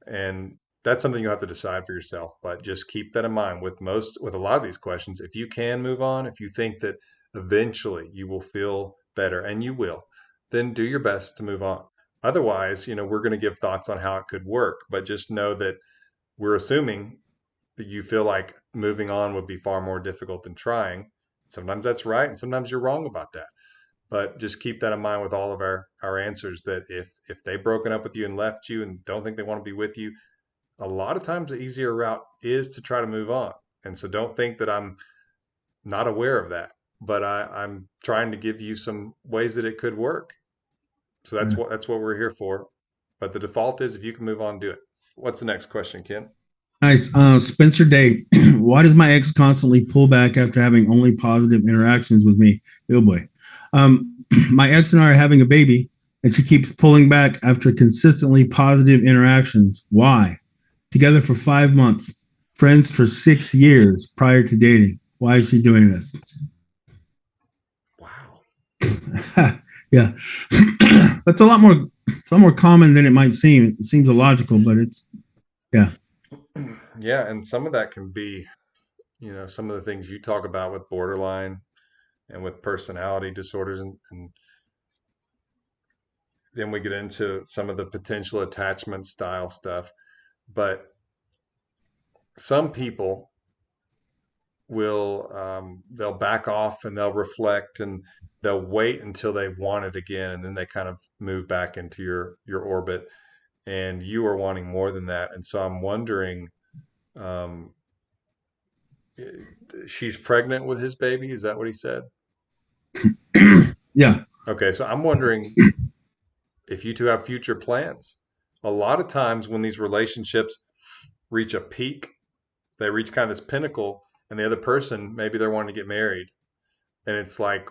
And that's something you have to decide for yourself. But just keep that in mind with a lot of these questions. If you can move on, if you think that eventually you will feel better, and you will, then do your best to move on. Otherwise, we're going to give thoughts on how it could work, but just know that we're assuming that you feel like moving on would be far more difficult than trying. Sometimes that's right, and sometimes you're wrong about that. But just keep that in mind with all of our answers, that if they've broken up with you and left you and don't think they want to be with you, a lot of times the easier route is to try to move on. And so don't think that I'm not aware of that, but I'm trying to give you some ways that it could work. So Yeah. that's what we're here for. But the default is if you can move on, do it. What's the next question, Ken? Nice. Spencer Date. Why does my ex constantly pull back after having only positive interactions with me? Oh boy. My ex and I are having a baby, and she keeps pulling back after consistently positive interactions. Why? Together for 5 months, friends for 6 years prior to dating. Why is she doing this? Wow. Yeah. That's a lot more common than it might seem. It seems illogical, but yeah. Yeah, and some of that can be, some of the things you talk about with borderline and with personality disorders, and then we get into some of the potential attachment style stuff. But some people will they'll back off and they'll reflect and they'll wait until they want it again, and then they kind of move back into your orbit, and you are wanting more than that. And so I'm wondering, um, she's pregnant with his baby. Is that what he said? Yeah. Okay, so I'm wondering if you two have future plans A lot of times when these relationships reach a peak, they reach kind of this pinnacle, and the other person, maybe they're wanting to get married, and it's like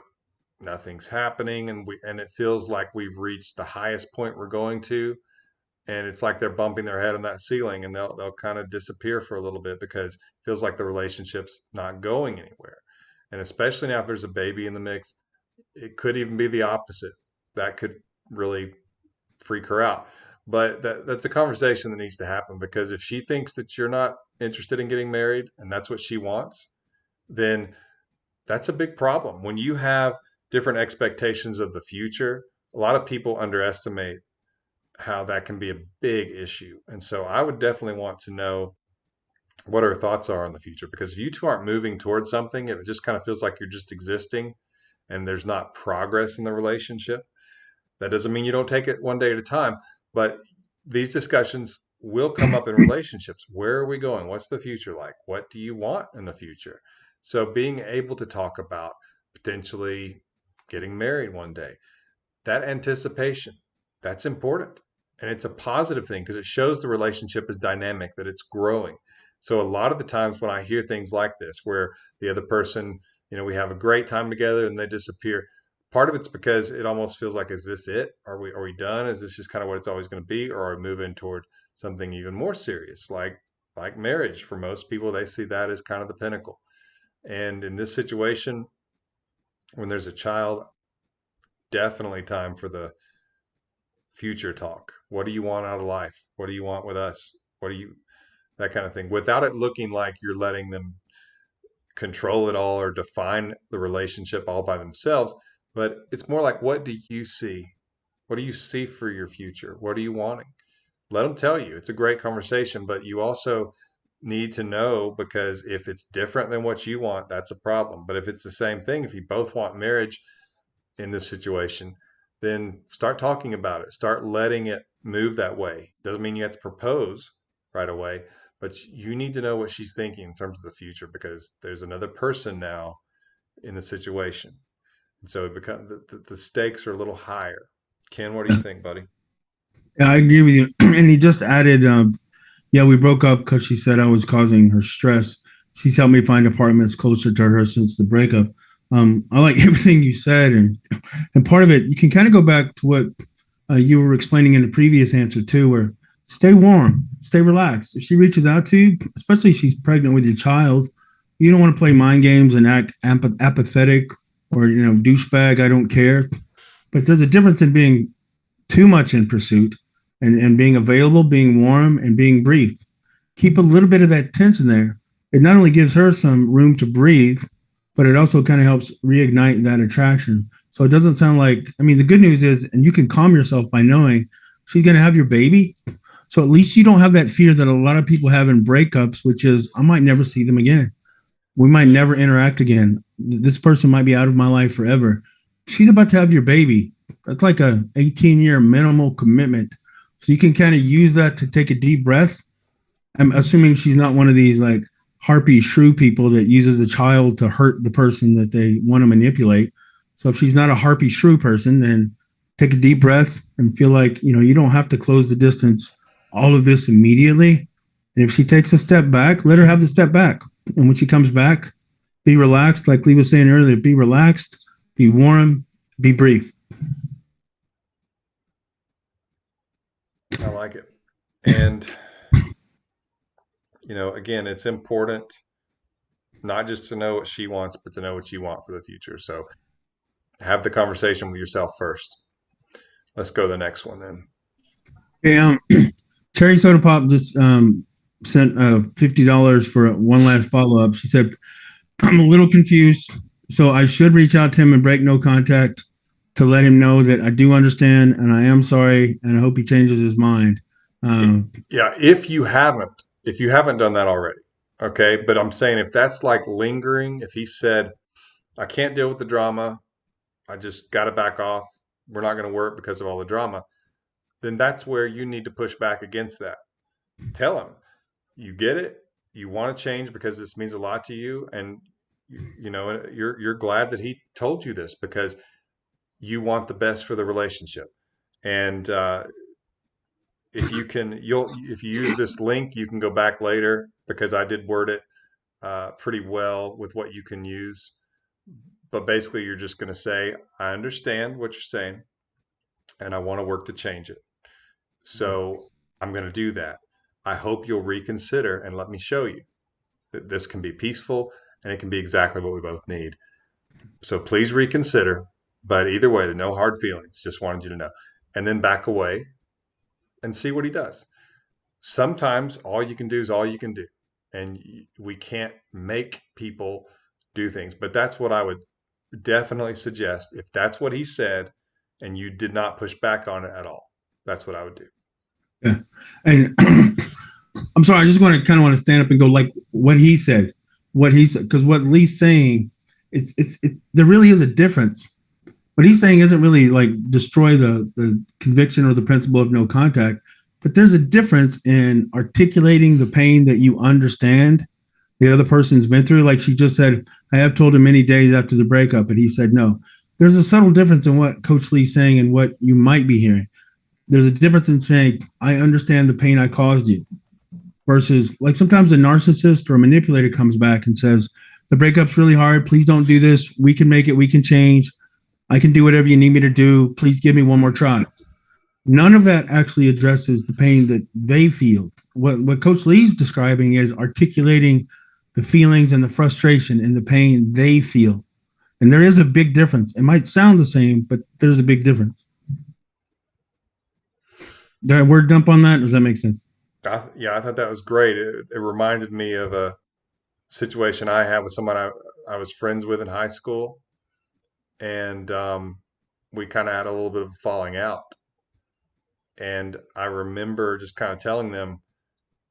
nothing's happening, and it feels like we've reached the highest point we're going to, and it's like they're bumping their head on that ceiling, and they'll kind of disappear for a little bit because it feels like the relationship's not going anywhere. And especially now if there's a baby in the mix, it could even be the opposite. That could really freak her out. But that's a conversation that needs to happen, because if she thinks that you're not interested in getting married and that's what she wants, then that's a big problem. When you have different expectations of the future, a lot of people underestimate how that can be a big issue. And so I would definitely want to know what her thoughts are on the future, because if you two aren't moving towards something, if it just kind of feels like you're just existing and there's not progress in the relationship, that doesn't mean you don't take it one day at a time, but these discussions will come up in relationships. Where are we going? What's the future like? What do you want in the future? So being able to talk about potentially getting married one day, that anticipation, that's important. And it's a positive thing because it shows the relationship is dynamic, that it's growing. So a lot of the times when I hear things like this, where the other person, we have a great time together and they disappear, part of it's because it almost feels like, is this it? Are we done? Is this just kind of what it's always going to be? Or are we moving toward something even more serious, like marriage? For most people, they see that as kind of the pinnacle. And in this situation, when there's a child, definitely time for the future talk. What do you want out of life? What do you want with us? That kind of thing, without it looking like you're letting them control it all or define the relationship all by themselves. But it's more like, what do you see? What do you see for your future? What are you wanting? Let them tell you. It's a great conversation, but you also need to know, because if it's different than what you want, that's a problem. But if it's the same thing, if you both want marriage in this situation, then start talking about it. Start letting it move that way. Doesn't mean you have to propose right away, but you need to know what she's thinking in terms of the future, because there's another person now in the situation. And so it becomes the stakes are a little higher. Ken, what do you think, buddy? Yeah, I agree with you. And he just added, yeah, we broke up because she said I was causing her stress. She's helped me find apartments closer to her since the breakup. I like everything you said, and part of it, you can kind of go back to what you were explaining in the previous answer too, where stay warm, stay relaxed. If she reaches out to you, especially if she's pregnant with your child, you don't want to play mind games and act apathetic or douchebag. I don't care. But there's a difference in being too much in pursuit and being available, being warm, and being brief. Keep a little bit of that tension there. It not only gives her some room to breathe, but it also kind of helps reignite that attraction. So it doesn't sound like, I mean, the good news is, and you can calm yourself by knowing she's going to have your baby. So at least you don't have that fear that a lot of people have in breakups, which is, I might never see them again. We might never interact again. This person might be out of my life forever. She's about to have your baby. That's like a 18-year minimal commitment. So you can kind of use that to take a deep breath. I'm assuming she's not one of these like harpy shrew people that uses a child to hurt the person that they want to manipulate. So if she's not a harpy shrew person, then take a deep breath and feel like, you don't have to close the distance all of this immediately. And if she takes a step back, let her have the step back. And when she comes back, be relaxed. Like Lee was saying earlier, be relaxed, be warm, be brief. I like it. And, again, it's important not just to know what she wants, but to know what you want for the future. So have the conversation with yourself first. Let's go to the next one then. Hey, Cherry Soda Pop just sent $50 for one last follow up. She said, I'm a little confused, so I should reach out to him and break no contact to let him know that I do understand and I am sorry, and I hope he changes his mind. Yeah, if you haven't done that already, okay. But I'm saying, if that's like lingering, if he said, I can't deal with the drama, I just got to back off, we're not going to work because of all the drama, then that's where you need to push back against that. Tell him you get it, you want to change because this means a lot to you, and you're glad that he told you this because you want the best for the relationship. And if you can, if you use this link, you can go back later because I did word it pretty well with what you can use. But basically, you're just going to say, I understand what you're saying, and I want to work to change it. So I'm going to do that. I hope you'll reconsider and let me show you that this can be peaceful and it can be exactly what we both need. So please reconsider. But either way, no hard feelings. Just wanted you to know. And then back away and see what he does. Sometimes all you can do is all you can do. And we can't make people do things. But that's what I would definitely suggest. If that's what he said and you did not push back on it at all, that's what I would do. Yeah. And I'm sorry, I just want to stand up and go like what he said. What he said, because what Lee's saying, it's there really is a difference. What he's saying isn't really like destroy the conviction or the principle of no contact, but there's a difference in articulating the pain that you understand the other person's been through. Like she just said, I have told him many days after the breakup, and he said no. There's a subtle difference in what Coach Lee's saying and what you might be hearing. There's a difference in saying, I understand the pain I caused you, versus like sometimes a narcissist or a manipulator comes back and says, the breakup's really hard. Please don't do this. We can make it. We can change. I can do whatever you need me to do. Please give me one more try. None of that actually addresses the pain that they feel. What Coach Lee's describing is articulating the feelings and the frustration and the pain they feel. And there is a big difference. It might sound the same, but there's a big difference. Did I word dump on that? Does that make sense? Yeah, I thought that was great. It reminded me of a situation I had with someone I was friends with in high school, and we kind of had a little bit of a falling out. And I remember just kind of telling them,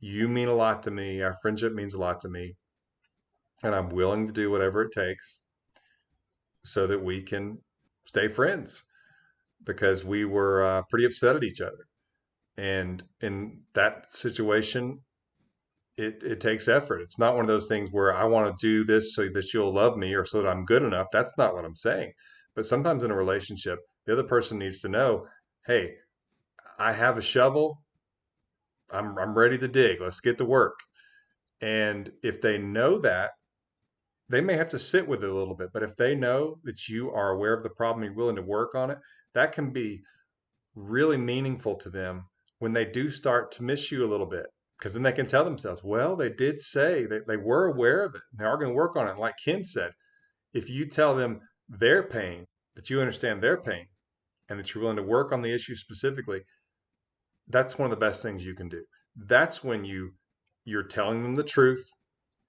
you mean a lot to me. Our friendship means a lot to me. And I'm willing to do whatever it takes so that we can stay friends because we were pretty upset at each other. And in that situation, it takes effort. It's not one of those things where I want to do this so that you'll love me or so that I'm good enough. That's not what I'm saying. But sometimes in a relationship, the other person needs to know, hey, I have a shovel. I'm ready to dig. Let's get to work. And if they know that, they may have to sit with it a little bit. But if they know that you are aware of the problem, you're willing to work on it, that can be really meaningful to them when they do start to miss you a little bit. Because then they can tell themselves, well, they did say that they were aware of it. They are going to work on it. Like Ken said, if you tell them their pain, that you understand their pain, and that you're willing to work on the issue specifically, that's one of the best things you can do. That's when you're telling them the truth,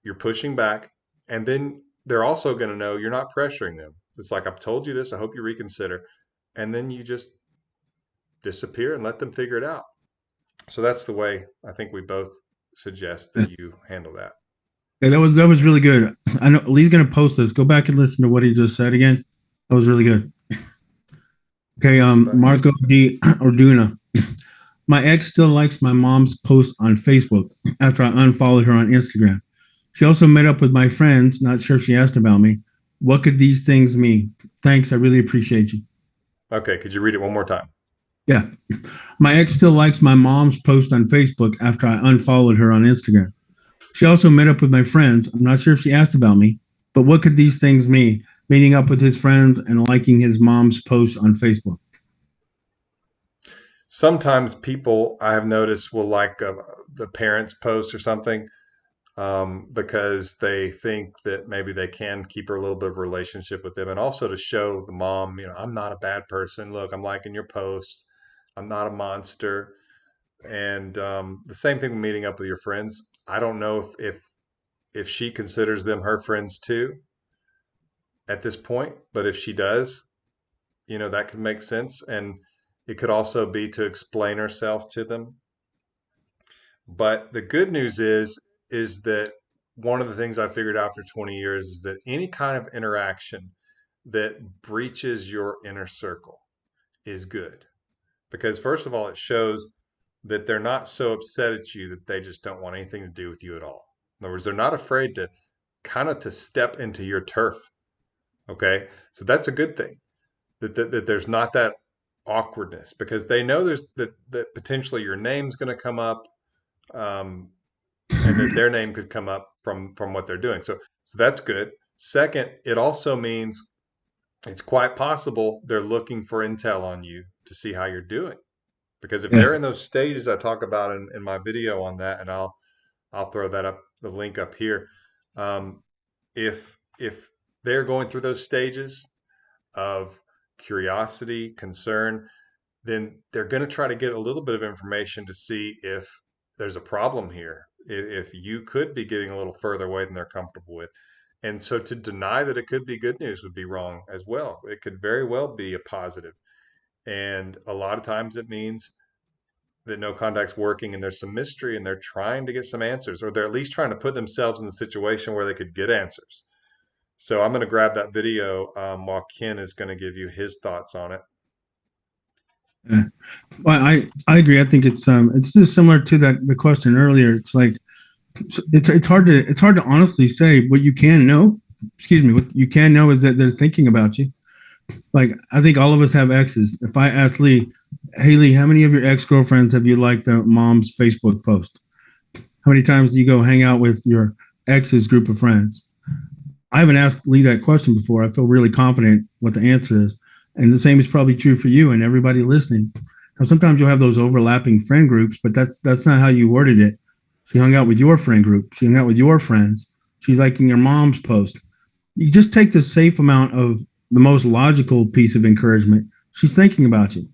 you're pushing back, and then they're also going to know you're not pressuring them. It's like, I've told you this, I hope you reconsider. And then you just disappear and let them figure it out. So that's the way I think we both suggest that you handle that. Yeah, that was really good. I know Lee's gonna post this. Go back and listen to what he just said again. That was really good. Okay, Marco D. Orduna. My ex still likes my mom's post on Facebook after I unfollowed her on Instagram. She also met up with my friends. Not sure if she asked about me. What could these things mean? Thanks. I really appreciate you. Okay, could you read it one more time? Yeah. My ex still likes my mom's post on Facebook after I unfollowed her on Instagram. She also met up with my friends. I'm not sure if she asked about me, but what could these things mean? Meeting up with his friends and liking his mom's post on Facebook. Sometimes people I have noticed will like the parents' post or something because they think that maybe they can keep a little bit of a relationship with them, and also to show the mom, I'm not a bad person. Look, I'm liking your post. I'm not a monster. And the same thing with meeting up with your friends. I don't know if she considers them her friends too at this point, but if she does, that could make sense. And it could also be to explain herself to them. But the good news is that one of the things I figured out after 20 years is that any kind of interaction that breaches your inner circle is good. Because first of all, it shows that they're not so upset at you that they just don't want anything to do with you at all. In other words, they're not afraid to kind of to step into your turf. Okay. So that's a good thing that there's not that awkwardness because they know there's that potentially your name's going to come up, um, and that their name could come up from what they're doing. So that's good. Second, it also means it's quite possible they're looking for intel on you to see how you're doing. Because if Yeah. they're in those stages I talk about in my video on that, and I'll throw that up, the link up here. Um, if they're going through those stages of curiosity, concern, then they're going to try to get a little bit of information to see if there's a problem here, if you could be getting a little further away than they're comfortable with. And so to deny that it could be good news would be wrong as well. It could very well be a positive. And a lot of times it means that no contact's working and there's some mystery and they're trying to get some answers, or they're at least trying to put themselves in the situation where they could get answers. So I'm going to grab that video while Ken is going to give you his thoughts on it. Yeah. Well, I agree. I think it's just similar to the question earlier. It's like it's hard to honestly say what you can know. Excuse me. What you can know is that they're thinking about you. Like I think all of us have exes. If I ask Lee, hey Lee, how many of your ex girlfriends have you liked their mom's Facebook post? How many times do you go hang out with your ex's group of friends? I haven't asked Lee that question before. I feel really confident what the answer is. And the same is probably true for you and everybody listening. Now, sometimes you'll have those overlapping friend groups, but that's not how you worded it. She hung out with your friend group. She hung out with your friends. She's liking your mom's post. You just take the safe amount of the most logical piece of encouragement. She's thinking about you.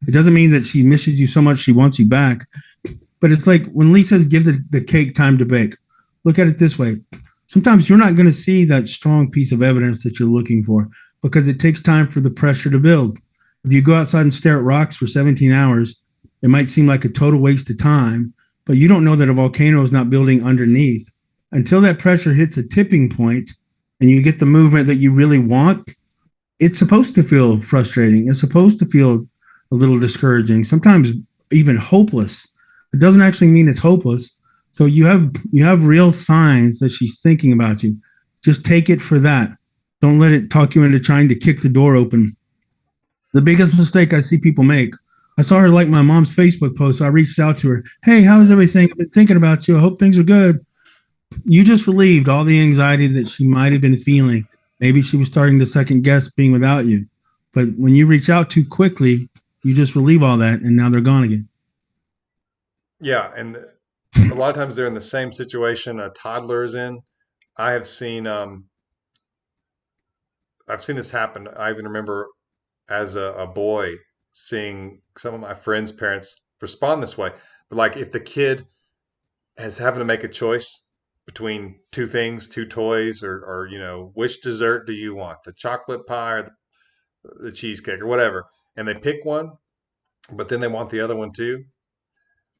It doesn't mean that she misses you so much she wants you back. But it's like when Lee says give the cake time to bake. Look at it this way. Sometimes you're not going to see that strong piece of evidence that you're looking for because it takes time for the pressure to build. If you go outside and stare at rocks for 17 hours, it might seem like a total waste of time, but you don't know that a volcano is not building underneath. Until that pressure hits a tipping point and you get the movement that you really want, it's supposed to feel frustrating. It's supposed to feel a little discouraging, sometimes even hopeless. It doesn't actually mean it's hopeless. So you have real signs that she's thinking about you. Just take it for that. Don't let it talk you into trying to kick the door open. The biggest mistake I see people make. I saw her like my mom's Facebook post, so I reached out to her. Hey, how's everything? I've been thinking about you. I hope things are good. You just relieved all the anxiety that she might have been feeling. Maybe she was starting to second guess being without you. But when you reach out too quickly, you just relieve all that, and now they're gone again. Yeah, and a lot of times they're in the same situation a toddler is in. I have seen I've seen this happen. I even remember as a boy seeing some of my friends' parents respond this way. But like if the kid is having to make a choice between two things, two toys, or which dessert do you want, the chocolate pie or the cheesecake or whatever, and they pick one, but then they want the other one too.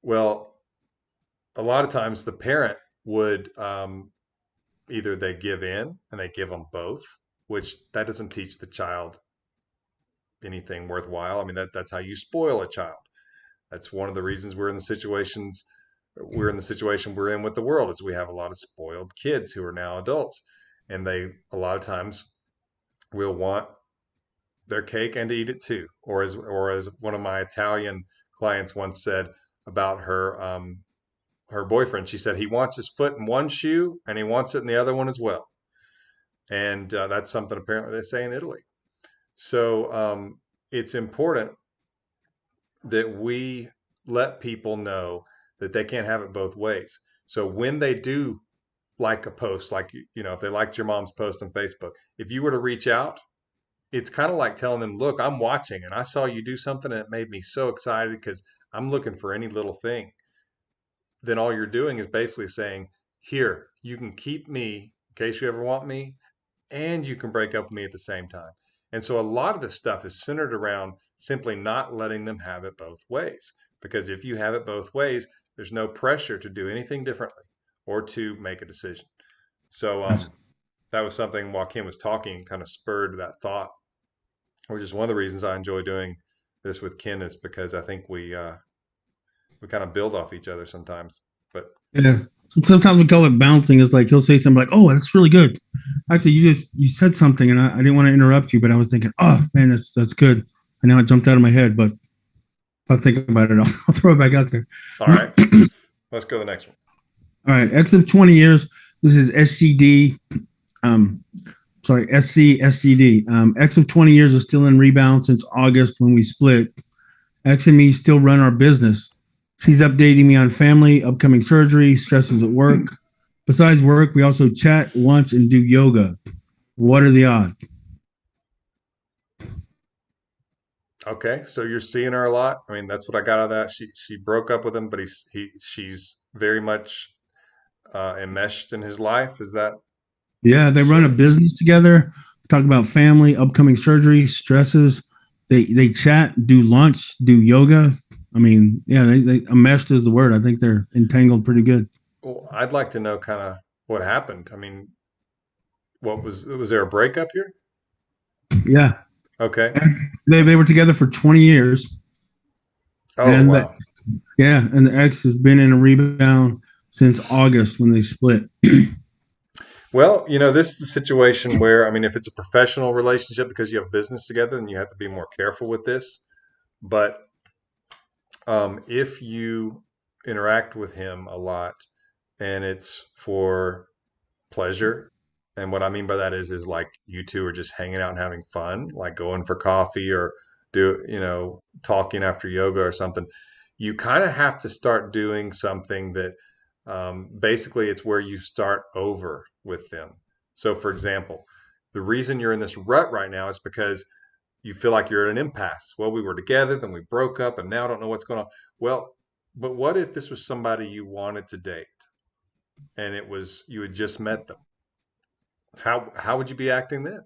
Well, a lot of times the parent would either they give in and they give them both, which that doesn't teach the child anything worthwhile. I mean, that's how you spoil a child. That's one of the reasons we're in the situation we're in with the world is we have a lot of spoiled kids who are now adults, and they a lot of times will want their cake and to eat it too. Or as one of my Italian clients once said about her boyfriend, she said he wants his foot in one shoe and he wants it in the other one as well. And that's something apparently they say in Italy. So it's important that we let people know that they can't have it both ways. So when they do like a post, like, if they liked your mom's post on Facebook, if you were to reach out, it's kind of like telling them, look, I'm watching and I saw you do something and it made me so excited because I'm looking for any little thing. Then all you're doing is basically saying, here, you can keep me in case you ever want me, and you can break up with me at the same time. And so a lot of this stuff is centered around simply not letting them have it both ways. Because if you have it both ways, there's no pressure to do anything differently or to make a decision. So that was something while Kim was talking kind of spurred that thought, which is one of the reasons I enjoy doing this with Ken, is because I think we kind of build off each other sometimes. But Yeah. Sometimes we call it bouncing. It's like he'll say something like, "Oh, that's really good." Actually, you said something, and I didn't want to interrupt you, but I was thinking, "Oh man, that's good." I know it jumped out of my head, but if I think about it, I'll throw it back out there. All right, let's go to the next one. All right, X of 20 years. This is SGD. Um, sorry, SCSGD. X of 20 years is still in rebound since August when we split. X and me still run our business. She's updating me on family, upcoming surgery, stresses at work. Besides work, we also chat, lunch, and do yoga. What are the odds? Okay, so you're seeing her a lot. I mean, that's what I got out of that. She broke up with him, but she's very much enmeshed in his life. Is that Yeah, they run a so? business together. Talk about family, upcoming surgery, stresses. They chat, do lunch, do yoga. I mean, yeah, they enmeshed is the word. I think they're entangled pretty good. Well, I'd like to know kind of what happened. I mean, was there a breakup here? Yeah, Okay. they were together for 20 years, Oh, and the wow. yeah, and the ex has been in a rebound since August when they split. Well, this is a situation where, I mean, if it's a professional relationship because you have business together, then you have to be more careful with this. But if you interact with him a lot and it's for pleasure, and what I mean by that is like you two are just hanging out and having fun, like going for coffee or talking after yoga or something, you kind of have to start doing something that basically it's where you start over with them. So, for example, the reason you're in this rut right now is because you feel like you're at an impasse. Well, we were together, then we broke up, and now I don't know what's going on. Well, but what if this was somebody you wanted to date and it was you had just met them? How would you be acting then?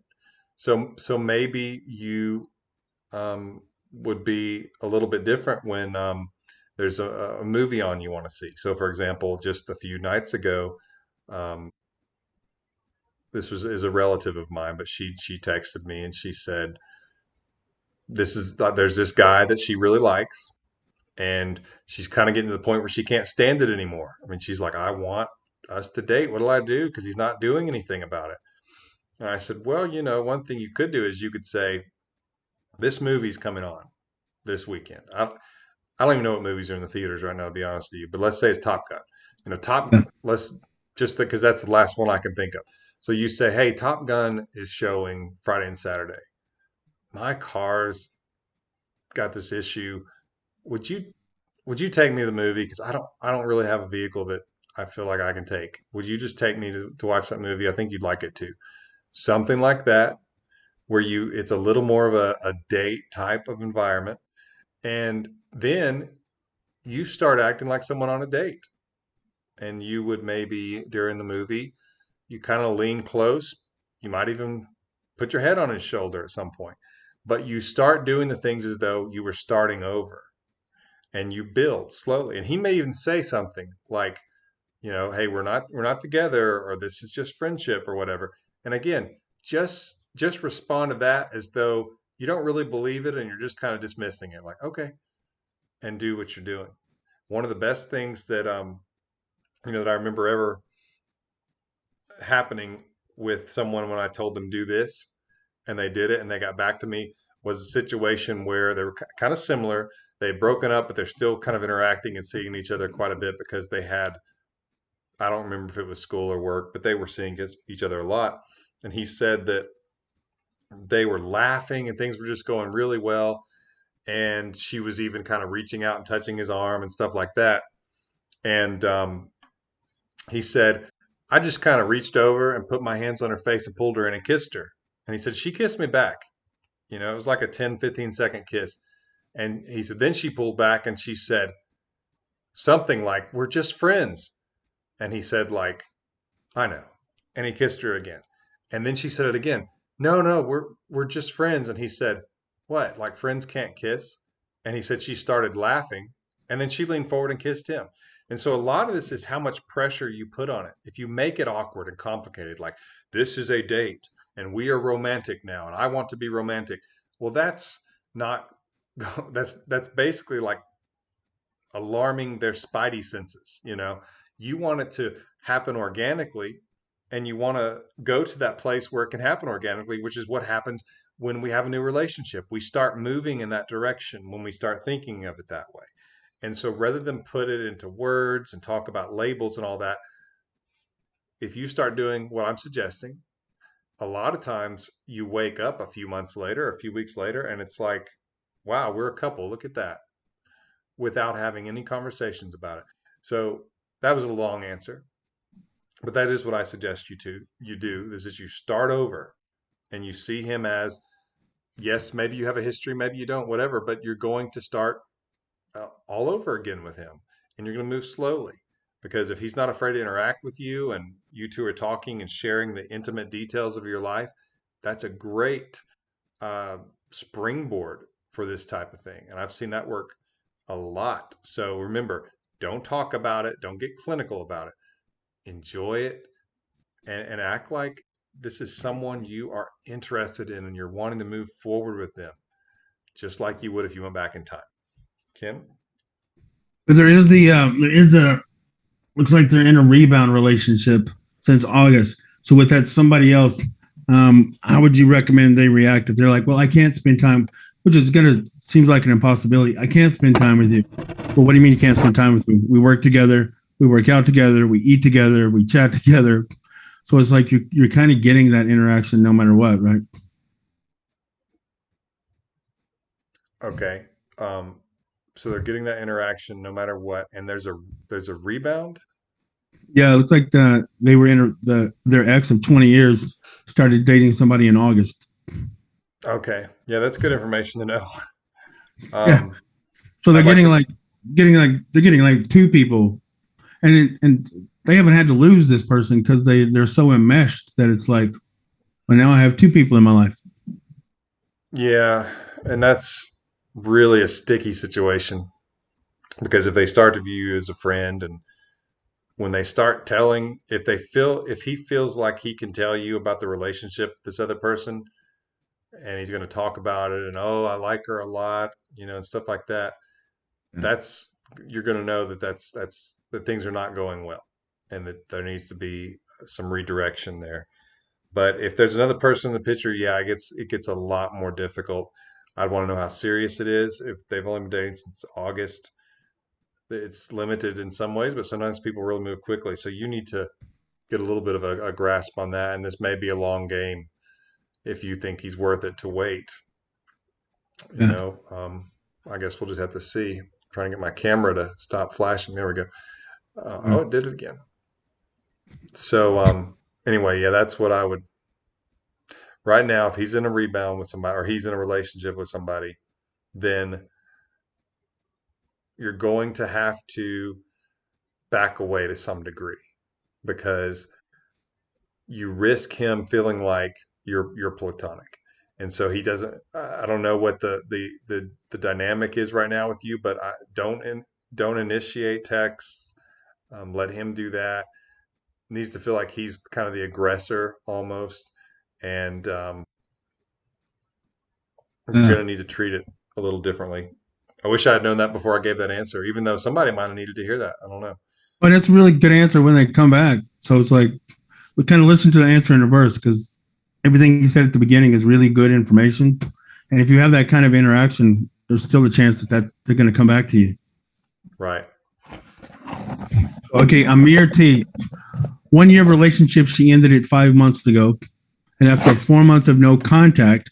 So maybe you would be a little bit different when there's a movie on you want to see. So, for example, just a few nights ago, um, this was is a relative of mine, but she texted me and she said, there's this guy that she really likes, and she's kind of getting to the point where she can't stand it anymore. I mean, she's like, I want us to date. What do I do? Because he's not doing anything about it. And I said, well, one thing you could do is you could say, this movie's coming on this weekend. I don't even know what movies are in the theaters right now, to be honest with you. But let's say it's Top Gun. Yeah. Let's just because that's the last one I can think of. So you say, hey, Top Gun is showing Friday and Saturday. My car's got this issue. Would you would you take me to the movie? Because I don't really have a vehicle that I feel like I can take. Would you just take me to watch that movie? I think you'd like it too. Something like that, where it's a little more of a date type of environment. And then you start acting like someone on a date. And you would maybe during the movie, you kind of lean close. You might even put your head on his shoulder at some point. But you start doing the things as though you were starting over and you build slowly. And he may even say something like, hey, we're not together, or this is just friendship or whatever. And again, just respond to that as though you don't really believe it and you're just kind of dismissing it like, okay, and do what you're doing. One of the best things that I remember ever happening with someone when I told them do this and they did it and they got back to me was a situation where they were kind of similar. They had broken up, but they're still kind of interacting and seeing each other quite a bit because they had, I don't remember if it was school or work, but they were seeing each other a lot. And he said that they were laughing and things were just going really well. And she was even kind of reaching out and touching his arm and stuff like that. And he said, I just kind of reached over and put my hands on her face and pulled her in and kissed her. And he said, she kissed me back. It was like a 10, 15-second kiss. And he said, then she pulled back and she said something like, we're just friends. And he said, like, I know. And he kissed her again. And then she said it again. No, no, we're just friends. And he said, what? Like friends can't kiss? And he said she started laughing. And then she leaned forward and kissed him. And so a lot of this is how much pressure you put on it. If you make it awkward and complicated, like this is a date and we are romantic now and I want to be romantic. Well, that's not that's basically like alarming their spidey senses. You want it to happen organically and you want to go to that place where it can happen organically, which is what happens when we have a new relationship. We start moving in that direction when we start thinking of it that way. And so rather than put it into words and talk about labels and all that, if you start doing what I'm suggesting, a lot of times you wake up a few months later, a few weeks later, and it's like, wow, we're a couple. Look at that, without having any conversations about it. So that was a long answer, but that is what I suggest you do. This is, you start over and you see him as, yes, maybe you have a history, maybe you don't, whatever, but you're going to start all over again with him, and you're going to move slowly, because if he's not afraid to interact with you and you two are talking and sharing the intimate details of your life, that's a great springboard for this type of thing. And I've seen that work a lot. So remember, don't talk about it, don't get clinical about it, enjoy it, and act like this is someone you are interested in and you're wanting to move forward with them, just like you would if you went back in time. Kim? But there is the looks like they're in a rebound relationship since August. So with that somebody else, how would you recommend they react if they're like, well, I can't spend time, which is seems like an impossibility. I can't spend time with you. Well, what do you mean you can't spend time with me? We work together, we work out together, we eat together, we chat together. So it's like you're kind of getting that interaction no matter what, right? Okay. So they're getting that interaction no matter what, and there's a rebound. Yeah, it looks like they were in their ex of 20 years started dating somebody in August. Okay, yeah, that's good information to know. Yeah, so they're getting like two people, and they haven't had to lose this person because they're so enmeshed that it's like, well, now I have two people in my life. Yeah, and that's really a sticky situation, because if they start to view you as a friend, and when they start telling, if he feels like he can tell you about the relationship with this other person, and he's going to talk about it, and, oh, I like her a lot, and stuff like that, that's, you're going to know that things are not going well, and that there needs to be some redirection there. But if there's another person in the picture, yeah, it gets a lot more difficult. I'd want to know how serious it is. If they've only been dating since August, it's limited in some ways, but sometimes people really move quickly. So you need to get a little bit of a grasp on that. And this may be a long game if you think he's worth it to wait. You know, I guess we'll just have to see. I'm trying to get my camera to stop flashing. There we go. Oh, it did it again. So anyway, yeah, that's what I would. Right now, if he's in a rebound with somebody, or he's in a relationship with somebody, then you're going to have to back away to some degree, because you risk him feeling like you're platonic. And so he doesn't, I don't know what the dynamic is right now with you, but don't initiate texts. Let him do that. Needs to feel like he's kind of the aggressor almost. And you're going to need to treat it a little differently. I wish I had known that before I gave that answer, even though somebody might have needed to hear that. I don't know. But that's a really good answer when they come back. So it's like, we kind of listen to the answer in reverse, because everything you said at the beginning is really good information. And if you have that kind of interaction, there's still a chance that they're going to come back to you. Right. Okay, Amir T. 1 year of relationship, she ended it 5 months ago. And after 4 months of no contact,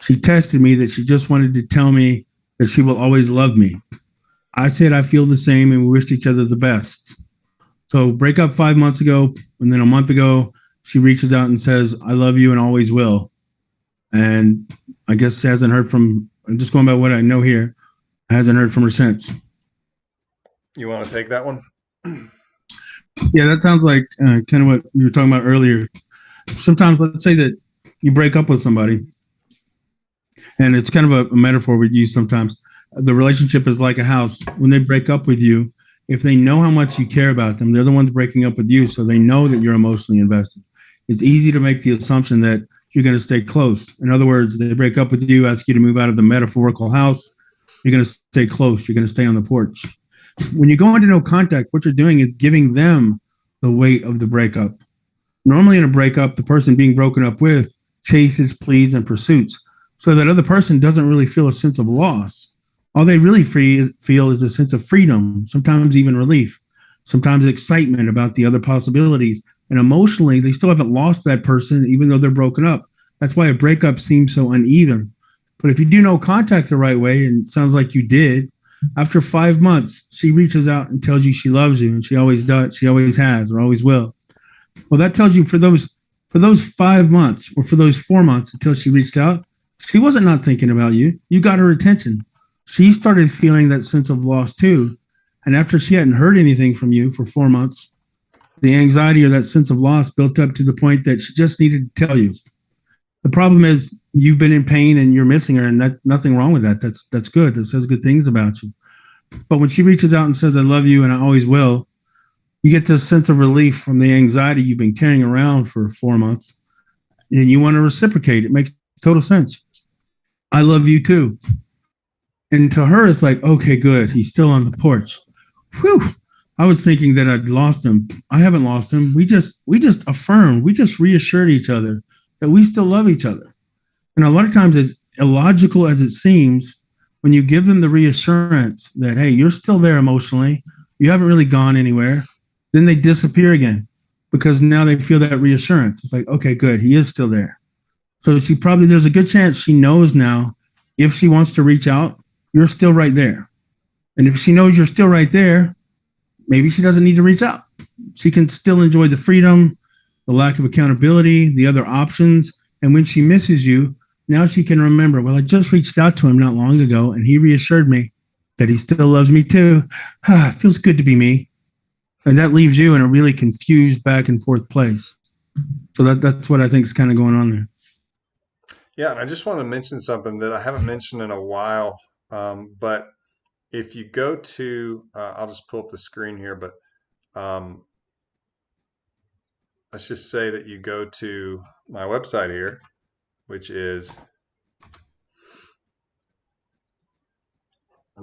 she texted me that she just wanted to tell me that she will always love me. I said I feel the same, and we wished each other the best. So break up 5 months ago, and then a month ago, she reaches out and says, I love you and always will. And I guess hasn't heard from, I'm just going by what I know here, hasn't heard from her since. You want to take that one? Yeah, that sounds like kind of what you were talking about earlier. Sometimes, let's say that you break up with somebody, and it's kind of a metaphor we use sometimes. The relationship is like a house. When they break up with you, if they know how much you care about them, they're the ones breaking up with you, so they know that you're emotionally invested. It's easy to make the assumption that you're going to stay close. In other words, they break up with you, ask you to move out of the metaphorical house. You're going to stay close. You're going to stay on the porch. When you go into no contact, what you're doing is giving them the weight of the breakup. Normally in a breakup, the person being broken up with chases, pleads, and pursues. So that other person doesn't really feel a sense of loss. All they really feel is a sense of freedom, sometimes even relief, sometimes excitement about the other possibilities. And emotionally, they still haven't lost that person, even though they're broken up. That's why a breakup seems so uneven. But if you do know contact the right way, and it sounds like you did, after 5 months, she reaches out and tells you she loves you, and she always does, she always has, or always will. Well, that tells you for those 5 months or for those 4 months until she reached out, she wasn't not thinking about you. You got her attention. She started feeling that sense of loss too. And after she hadn't heard anything from you for 4 months, the anxiety or that sense of loss built up to the point that she just needed to tell you. The problem is you've been in pain and you're missing her, and that nothing wrong with that. That's good. That says good things about you. But when she reaches out and says, "I love you and I always will," you get this sense of relief from the anxiety you've been carrying around for 4 months, and you want to reciprocate. It makes total sense. I love you too. And to her, it's like, okay, good. He's still on the porch. Whew. I was thinking that I'd lost him. I haven't lost him. We just affirmed, we just reassured each other that we still love each other. And a lot of times, as illogical as it seems, when you give them the reassurance that, hey, you're still there emotionally, you haven't really gone anywhere, then they disappear again because now they feel that reassurance. It's like, okay, good. He is still there. So there's a good chance she knows now if she wants to reach out, you're still right there. And if she knows you're still right there, maybe she doesn't need to reach out. She can still enjoy the freedom, the lack of accountability, the other options. And when she misses you, now she can remember, well, I just reached out to him not long ago and he reassured me that he still loves me too. It feels good to be me. And that leaves you in a really confused back and forth place. So that's what I think is kind of going on there. Yeah, and I just want to mention something that I haven't mentioned in a while. But if you go to, I'll just pull up the screen here, but um, let's just say that you go to my website here, which is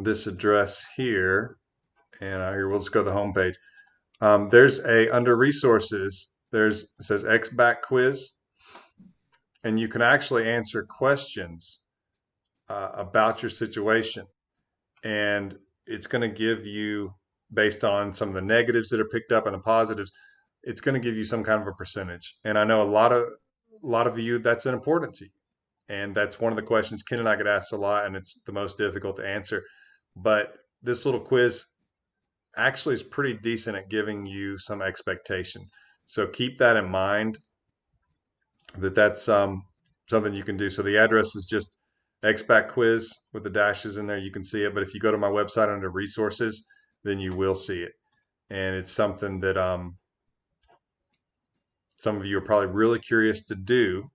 this address here. And here, we'll just go to the home page. There's under resources, it says XBAC quiz, and you can actually answer questions about your situation. And it's going to give you, based on some of the negatives that are picked up and the positives, it's going to give you some kind of a percentage. And I know a lot of you, that's important to you. And that's one of the questions Ken and I get asked a lot, and it's the most difficult to answer. But this little quiz actually is pretty decent at giving you some expectation. So keep that in mind, that's something you can do. So the address is just XBAC quiz with the dashes in there. You can see it. But if you go to my website under resources, then you will see it. And it's something that some of you are probably really curious to do.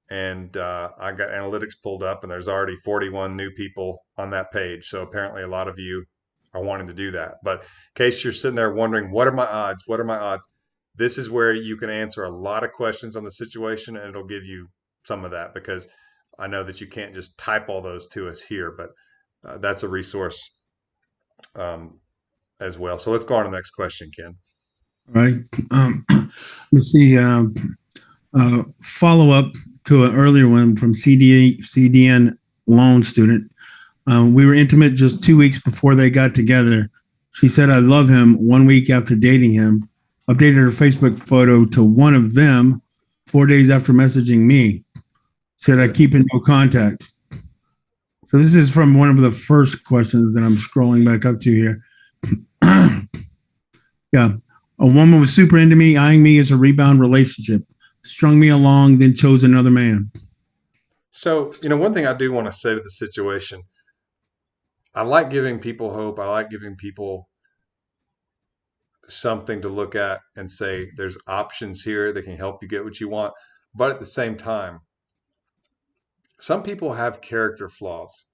And I got analytics pulled up, and there's already 41 new people on that page. So apparently, a lot of you are wanting to do that. But in case you're sitting there wondering, what are my odds? What are my odds? This is where you can answer a lot of questions on the situation, and it'll give you some of that, because I know that you can't just type all those to us here, but that's a resource as well. So let's go on to the next question, Ken. All right. Let's see. Follow up to an earlier one from CDN loan student. We were intimate just 2 weeks before they got together. She said, I love him 1 week after dating him. Updated her Facebook photo to one of them 4 days after messaging me. Said, I keep in no contact. So this is from one of the first questions that I'm scrolling back up to here. Yeah. A woman was super into me, eyeing me as a rebound relationship. Strung me along, then chose another man. So, one thing I do want to say to the situation, I like giving people hope. I like giving people something to look at and say, there's options here that can help you get what you want. But at the same time, some people have character flaws.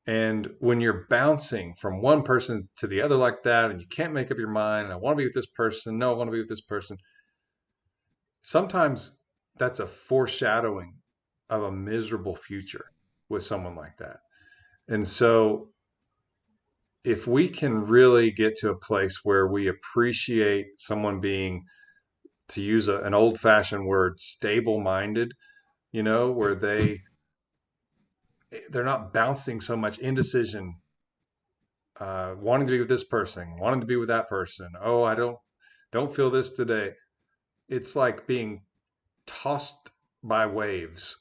And when you're bouncing from one person to the other like that, and you can't make up your mind, and I want to be with this person, no, I want to be with this person, sometimes that's a foreshadowing of a miserable future with someone like that. And so if we can really get to a place where we appreciate someone being, to use an old fashioned word, stable minded, where they're not bouncing so much indecision, wanting to be with this person, wanting to be with that person. Oh, I don't feel this today. It's like being tossed by waves,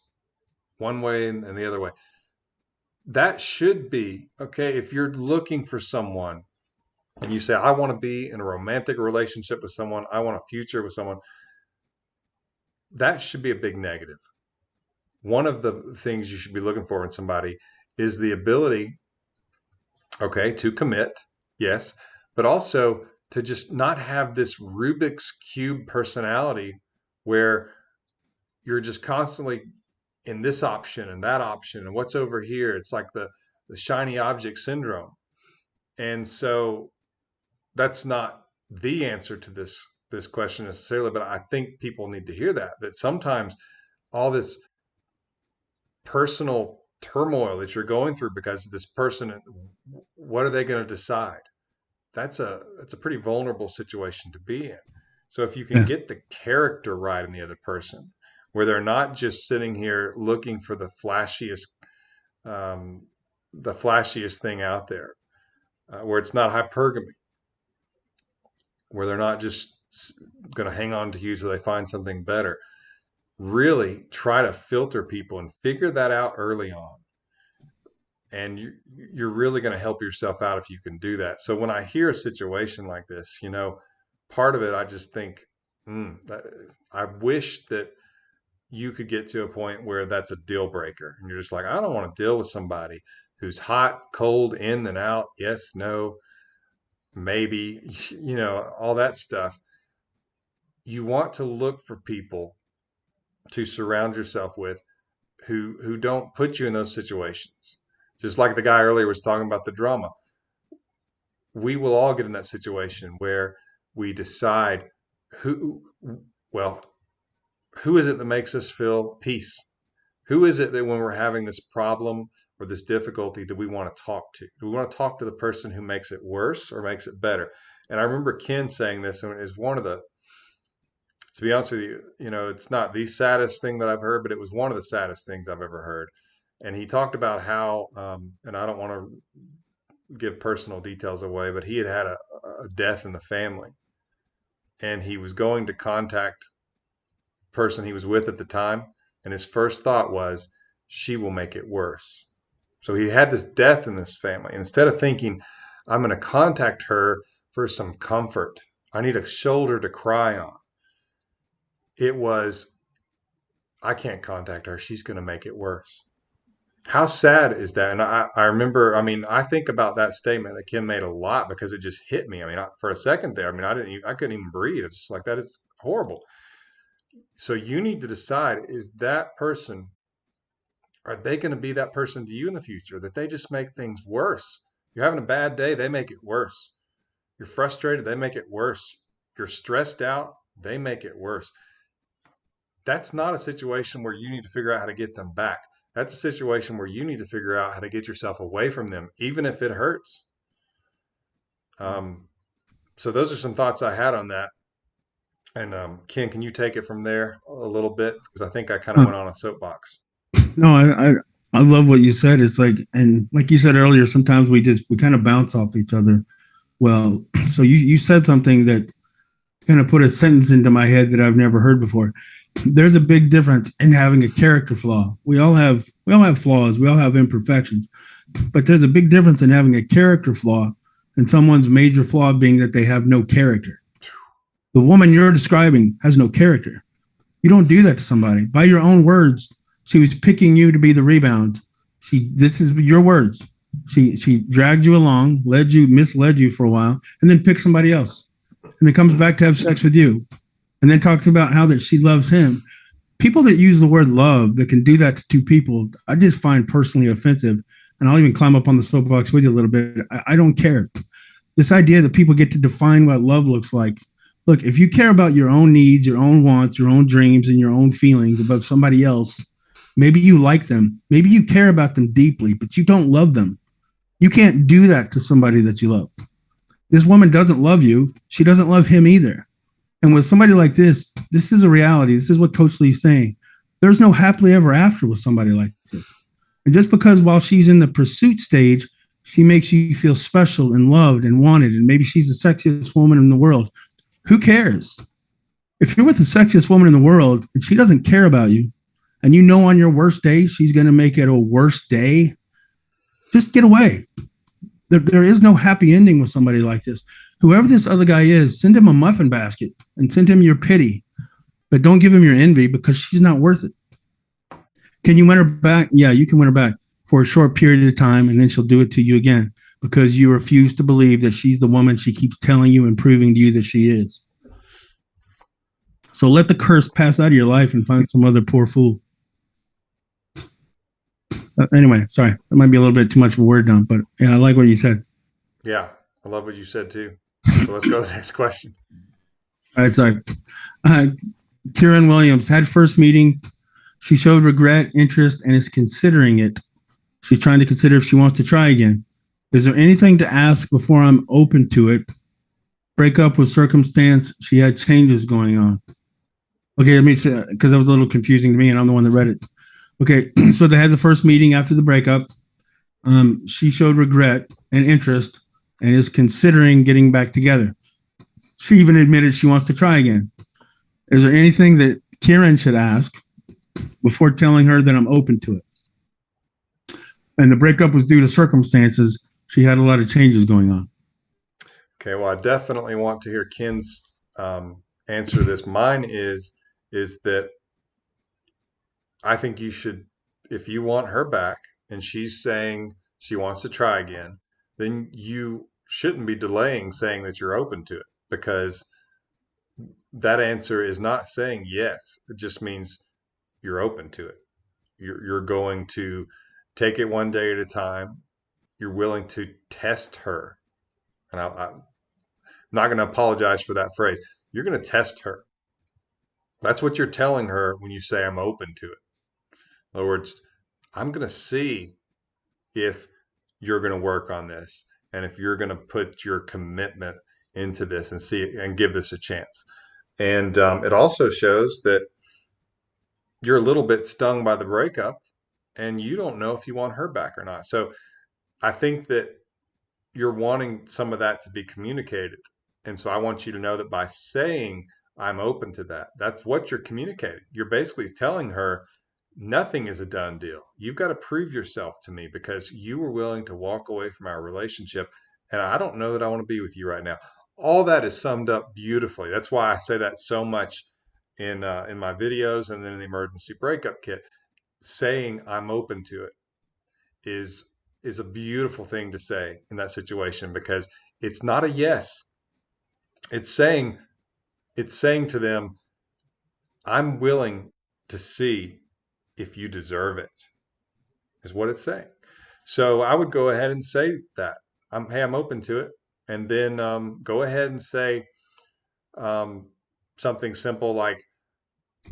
one way and the other way. That should be okay. If you're looking for someone and you say, I want to be in a romantic relationship with someone, I want a future with someone, that should be a big negative. One of the things you should be looking for in somebody is the ability, okay, to commit, yes, but also to just not have this Rubik's Cube personality where you're just constantly in this option and that option and what's over here. It's like the shiny object syndrome. And so that's not the answer to this question necessarily, but I think people need to hear that sometimes all this personal turmoil that you're going through because of this person, what are they going to decide? That's a pretty vulnerable situation to be in. So if you can get the character right in the other person, where they're not just sitting here looking for the flashiest thing out there, where it's not hypergamy, where they're not just going to hang on to you till they find something better. Really try to filter people and figure that out early on. And you're really going to help yourself out if you can do that. So when I hear a situation like this, part of it, I just think, I wish that you could get to a point where that's a deal breaker. And you're just like, I don't want to deal with somebody who's hot, cold, in and out, yes, no, maybe, all that stuff. You want to look for people to surround yourself with who don't put you in those situations. Just like the guy earlier was talking about the drama. We will all get in that situation where we decide who is it that makes us feel peace? Who is it that when we're having this problem or this difficulty that we want to talk to? Do we want to talk to the person who makes it worse or makes it better? And I remember Ken saying this, and it was one of the, to be honest with you, it's not the saddest thing that I've heard, but it was one of the saddest things I've ever heard. And he talked about how, and I don't want to give personal details away, but he had a death in the family. And he was going to contact the person he was with at the time. And his first thought was, she will make it worse. So he had this death in this family. And instead of thinking, I'm going to contact her for some comfort, I need a shoulder to cry on, it was, I can't contact her. She's going to make it worse. How sad is that? And I remember, I think about that statement that Ken made a lot because it just hit me. For a second there, I couldn't even breathe. It's just like, that is horrible. So you need to decide, is that person, are they going to be that person to you in the future, that they just make things worse? You're having a bad day, they make it worse. You're frustrated, they make it worse. You're stressed out, they make it worse. That's not a situation where you need to figure out how to get them back. That's a situation where you need to figure out how to get yourself away from them, even if it hurts. So those are some thoughts I had on that. And Ken, can you take it from there a little bit? Because I think I kind of went on a soapbox. No, I love what you said. It's like, and like you said earlier, sometimes we kind of bounce off each other. Well, so you said something that kind of put a sentence into my head that I've never heard before. There's a big difference in having a character flaw. We all have flaws. We all have imperfections, but there's a big difference in having a character flaw and someone's major flaw being that they have no character. The woman you're describing has no character. You don't do that to somebody. By your own words, she was picking you to be the rebound. This is your words. She dragged you along, misled you for a while, and then picked somebody else. And then comes back to have sex with you. And then talks about how that she loves him. People that use the word love that can do that to two people, I just find personally offensive. And I'll even climb up on the soapbox with you a little bit. I don't care. This idea that people get to define what love looks like. Look, if you care about your own needs, your own wants, your own dreams, and your own feelings above somebody else, maybe you like them. Maybe you care about them deeply, but you don't love them. You can't do that to somebody that you love. This woman doesn't love you. She doesn't love him either. And with somebody like this is a reality. This is what Coach Lee's saying. There's no happily ever after with somebody like this. And just because while she's in the pursuit stage, she makes you feel special and loved and wanted, and maybe she's the sexiest woman in the world, who cares? If you're with the sexiest woman in the world and she doesn't care about you, and you know on your worst day she's going to make it a worse day, just get away. There is no happy ending with somebody like this. Whoever this other guy is, send him a muffin basket and send him your pity, but don't give him your envy because she's not worth it. Can you win her back? Yeah, you can win her back for a short period of time, and then she'll do it to you again because you refuse to believe that she's the woman she keeps telling you and proving to you that she is. So let the curse pass out of your life and find some other poor fool. Anyway, sorry, that might be a little bit too much of a word dump, but yeah, I like what you said. Yeah, I love what you said too. So let's go to the next question. All right, sorry. Kieran Williams had first meeting. She showed regret, interest, and is considering it. She's trying to consider if she wants to try again. Is there anything to ask before I'm open to it? Break up with circumstance. She had changes going on. Okay, let me say, because that was a little confusing to me, and I'm the one that read it. Okay, so they had the first meeting after the breakup. She showed regret and interest and is considering getting back together. She even admitted she wants to try again. Is there anything that Kieran should ask before telling her that I'm open to it? And the breakup was due to circumstances. She had a lot of changes going on. Okay, well, I definitely want to hear Ken's answer to this. Mine is that I think you should, if you want her back and she's saying she wants to try again, then you shouldn't be delaying saying that you're open to it, because that answer is not saying yes. It just means you're open to it. You're going to take it one day at a time. You're willing to test her. And I'm not going to apologize for that phrase. You're going to test her. That's what you're telling her when you say I'm open to it. In other words, I'm going to see if you're going to work on this and if you're going to put your commitment into this and see and give this a chance. And it also shows that you're a little bit stung by the breakup and you don't know if you want her back or not. So I think that you're wanting some of that to be communicated. And so I want you to know that by saying I'm open to that, that's what you're communicating. You're basically telling her nothing is a done deal. You've got to prove yourself to me because you were willing to walk away from our relationship. And I don't know that I want to be with you right now. All that is summed up beautifully. That's why I say that so much in my videos and then in the emergency breakup kit. Saying I'm open to it is a beautiful thing to say in that situation, because it's not a yes. It's saying to them, I'm willing to see if you deserve it, is what it's saying. So I would go ahead and say that hey, I'm open to it, and then go ahead and say something simple like,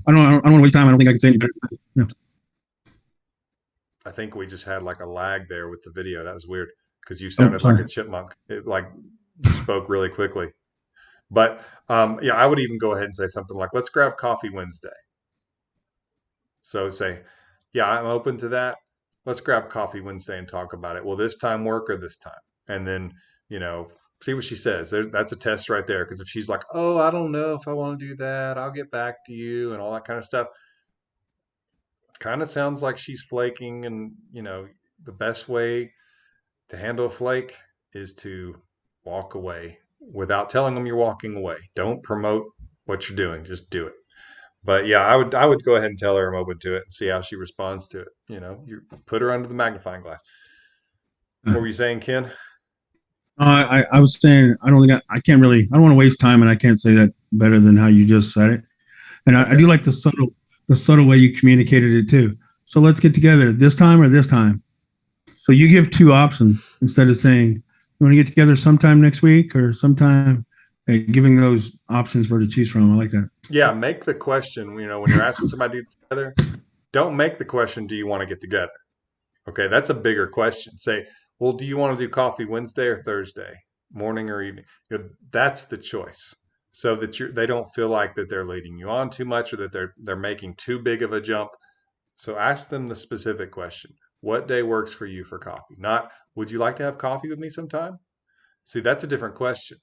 I don't want to waste time. I don't think I can say any better. No. I think we just had like a lag there with the video. That was weird because you sounded like a chipmunk. It like spoke really quickly. But yeah, I would even go ahead and say something like, let's grab coffee Wednesday. So say, yeah, I'm open to that. Let's grab coffee Wednesday and talk about it. Will this time work or this time? And then, see what she says. That's a test right there. Because if she's like, oh, I don't know if I want to do that, I'll get back to you and all that kind of stuff. Kind of sounds like she's flaking. And, the best way to handle a flake is to walk away without telling them you're walking away. Don't promote what you're doing. Just do it. But yeah, I would go ahead and tell her I'm open to it and see how she responds to it. You put her under the magnifying glass. What were you saying, Ken? I was saying I don't think I can't really. I don't want to waste time, and I can't say that better than how you just said it. And I do like the subtle way you communicated it too. So let's get together this time or this time. So you give two options instead of saying you want to get together sometime next week or sometime. Giving those options for to choose from. I like that. Yeah, make the question. When you're asking somebody to get together, don't make the question, do you want to get together? Okay, that's a bigger question. Say, well, do you want to do coffee Wednesday or Thursday, morning or evening? That's the choice, so that they don't feel like that they're leading you on too much or that they're making too big of a jump. So ask them the specific question. What day works for you for coffee? Not, would you like to have coffee with me sometime? See, that's a different question.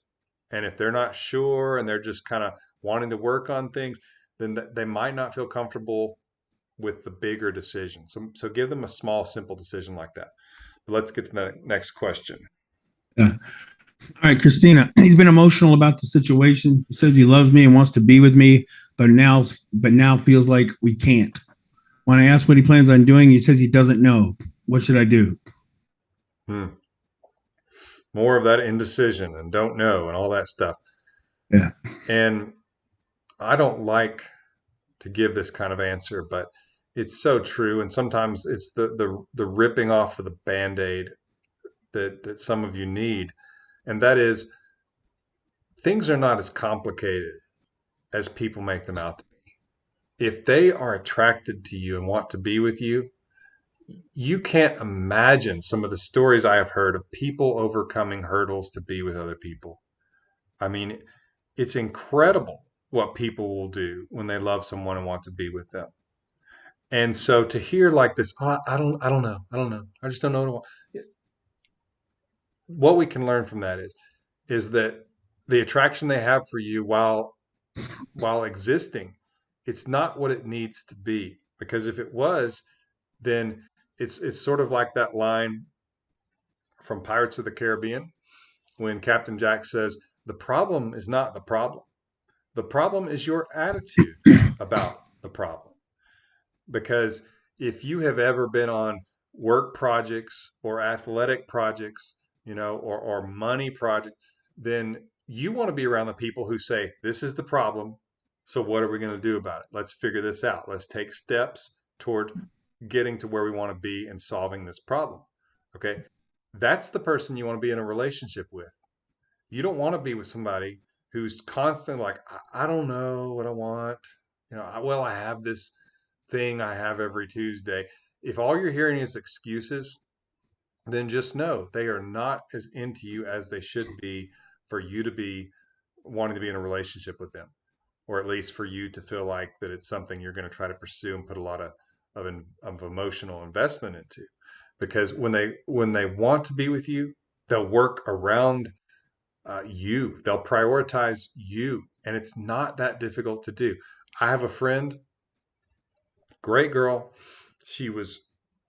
And if they're not sure and they're just kind of wanting to work on things, then they might not feel comfortable with the bigger decision. So give them a small, simple decision like that. But let's get to the next question. Yeah. All right, Christina. He's been emotional about the situation. He says he loves me and wants to be with me, but now feels like we can't. When I ask what he plans on doing, he says he doesn't know. What should I do? Hmm. More of that indecision and don't know and all that stuff. Yeah. And I don't like to give this kind of answer, but it's so true. And sometimes it's the ripping off of the band-aid that some of you need. And that is, things are not as complicated as people make them out to be. If they are attracted to you and want to be with you, you can't imagine some of the stories I have heard of people overcoming hurdles to be with other people. I mean, it's incredible what people will do when they love someone and want to be with them. And so to hear like this, oh, I don't know, I just don't know what I want. What we can learn from that is that the attraction they have for you while existing, it's not what it needs to be. Because if it was, then it's sort of like that line from Pirates of the Caribbean when Captain Jack says, "The problem is not the problem. The problem is your attitude about the problem." Because if you have ever been on work projects or athletic projects, or money projects, then you want to be around the people who say, this is the problem. So what are we going to do about it? Let's figure this out. Let's take steps toward getting to where we want to be and solving this problem. Okay. That's the person you want to be in a relationship with. You don't want to be with somebody who's constantly like, I don't know what I want. I have this thing I have every Tuesday. If all you're hearing is excuses, then just know they are not as into you as they should be for you to be wanting to be in a relationship with them, or at least for you to feel like that it's something you're going to try to pursue and put a lot of emotional investment into. Because when they want to be with you, they'll work around you. They'll prioritize you, and it's not that difficult to do. I have a friend, great girl. She was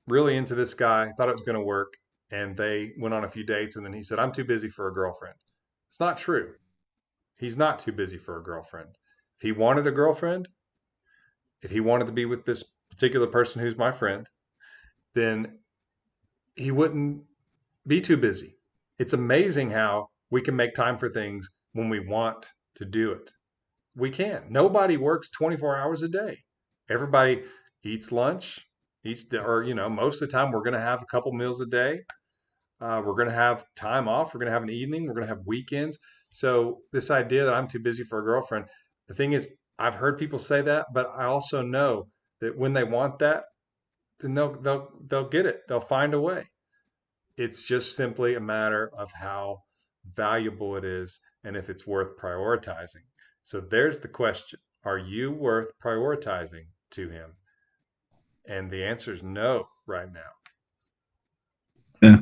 really into this guy, thought it was going to work, and they went on a few dates. And then he said, "I'm too busy for a girlfriend." It's not true. He's not too busy for a girlfriend. If he wanted a girlfriend, if he wanted to be with this particular person who's my friend, then he wouldn't be too busy. It's amazing how we can make time for things when we want to do it. We can. Nobody works 24 hours a day. Everybody eats lunch, most of the time we're going to have a couple meals a day. We're going to have time off. We're going to have an evening. We're going to have weekends. So this idea that I'm too busy for a girlfriend, the thing is, I've heard people say that, but I also know that when they want that, then they'll get it. They'll find a way. It's just simply a matter of how valuable it is and if it's worth prioritizing. So there's the question. Are you worth prioritizing to him? And the answer is no right now. Yeah.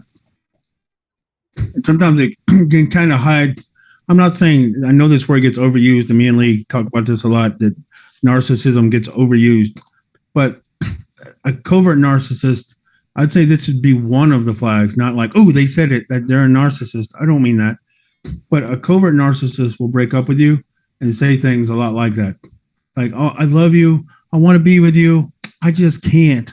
Sometimes it can kind of hide. I'm not saying, I know this word gets overused, and me and Lee talk about this a lot, that narcissism gets overused, but a covert narcissist, I'd say this would be one of the flags, not like, oh, they said it, that they're a narcissist. I don't mean that. But a covert narcissist will break up with you and say things a lot like that. Like, oh, I love you. I want to be with you. I just can't.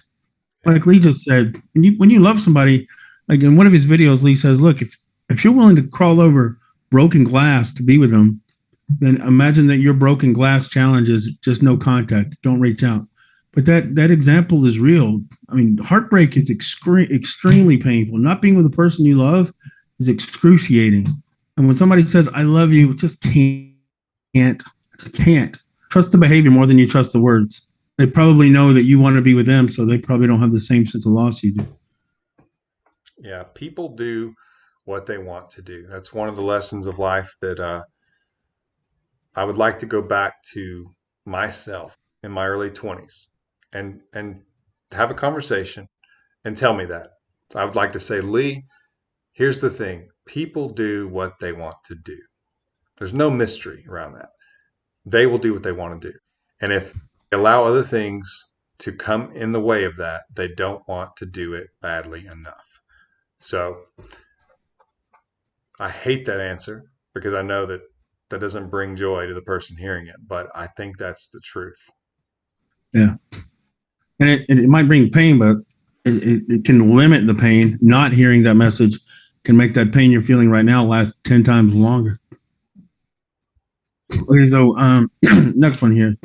Like Lee just said, when you love somebody, like in one of his videos, Lee says, look, if you're willing to crawl over broken glass to be with them, then imagine that your broken glass challenge is just no contact. Don't reach out. But that example is real. I mean, heartbreak is extremely painful. Not being with a person you love is excruciating. And when somebody says, I love you, just can't. Just can't. Trust the behavior more than you trust the words. They probably know that you want to be with them, so they probably don't have the same sense of loss you do. Yeah, people do what they want to do. That's one of the lessons of life that I would like to go back to myself in my early 20s and have a conversation and tell me that. I would like to say, Lee, here's the thing. People do what they want to do. There's no mystery around that. They will do what they want to do. And if they allow other things to come in the way of that, they don't want to do it badly enough. So I hate that answer because I know that that doesn't bring joy to the person hearing it, but I think that's the truth. Yeah. And it might bring pain, but it can limit the pain. Not hearing that message can make that pain you're feeling right now last 10 times longer. Okay, so next one here.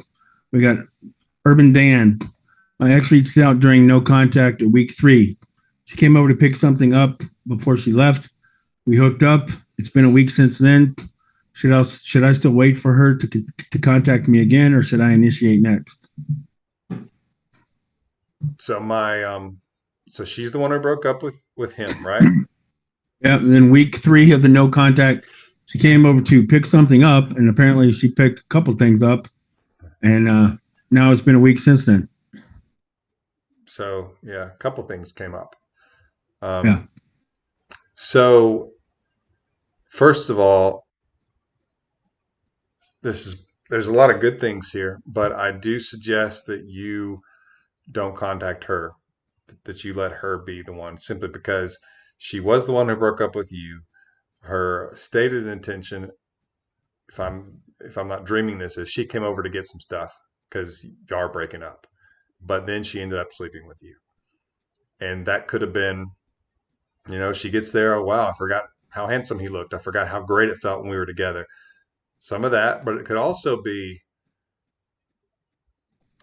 We got Urban Dan. My ex reached out during no contact at week 3. She came over to pick something up before she left. We hooked up. It's been a week since then. Should I still wait for her to contact me again, or should I initiate next? So so she's the one who broke up with him, right? Yeah. And then week 3 of the no contact, she came over to pick something up, and apparently she picked a couple things up, and now it's been a week since then. So yeah, a couple things came up. Yeah. So first of all, there's a lot of good things here, but I do suggest that you don't contact her, that you let her be the one, simply because she was the one who broke up with you. Her stated intention, if I'm not dreaming this, is she came over to get some stuff because you are breaking up. But then she ended up sleeping with you. And that could have been, she gets there, oh wow, I forgot how handsome he looked. I forgot how great it felt when we were together. Some of that, but it could also be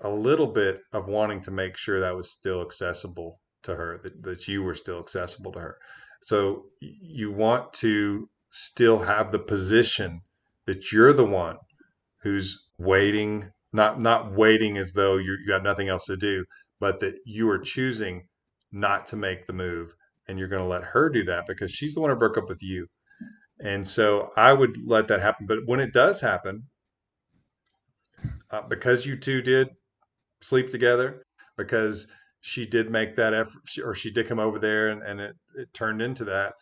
a little bit of wanting to make sure that was still accessible to her, that you were still accessible to her. So you want to still have the position that you're the one who's waiting, not waiting as though you got nothing else to do, but that you are choosing not to make the move, and you're going to let her do that because she's the one who broke up with you. And so I would let that happen. But when it does happen, because you two did sleep together, because she did make that effort, or she did come over there, and it turned into that,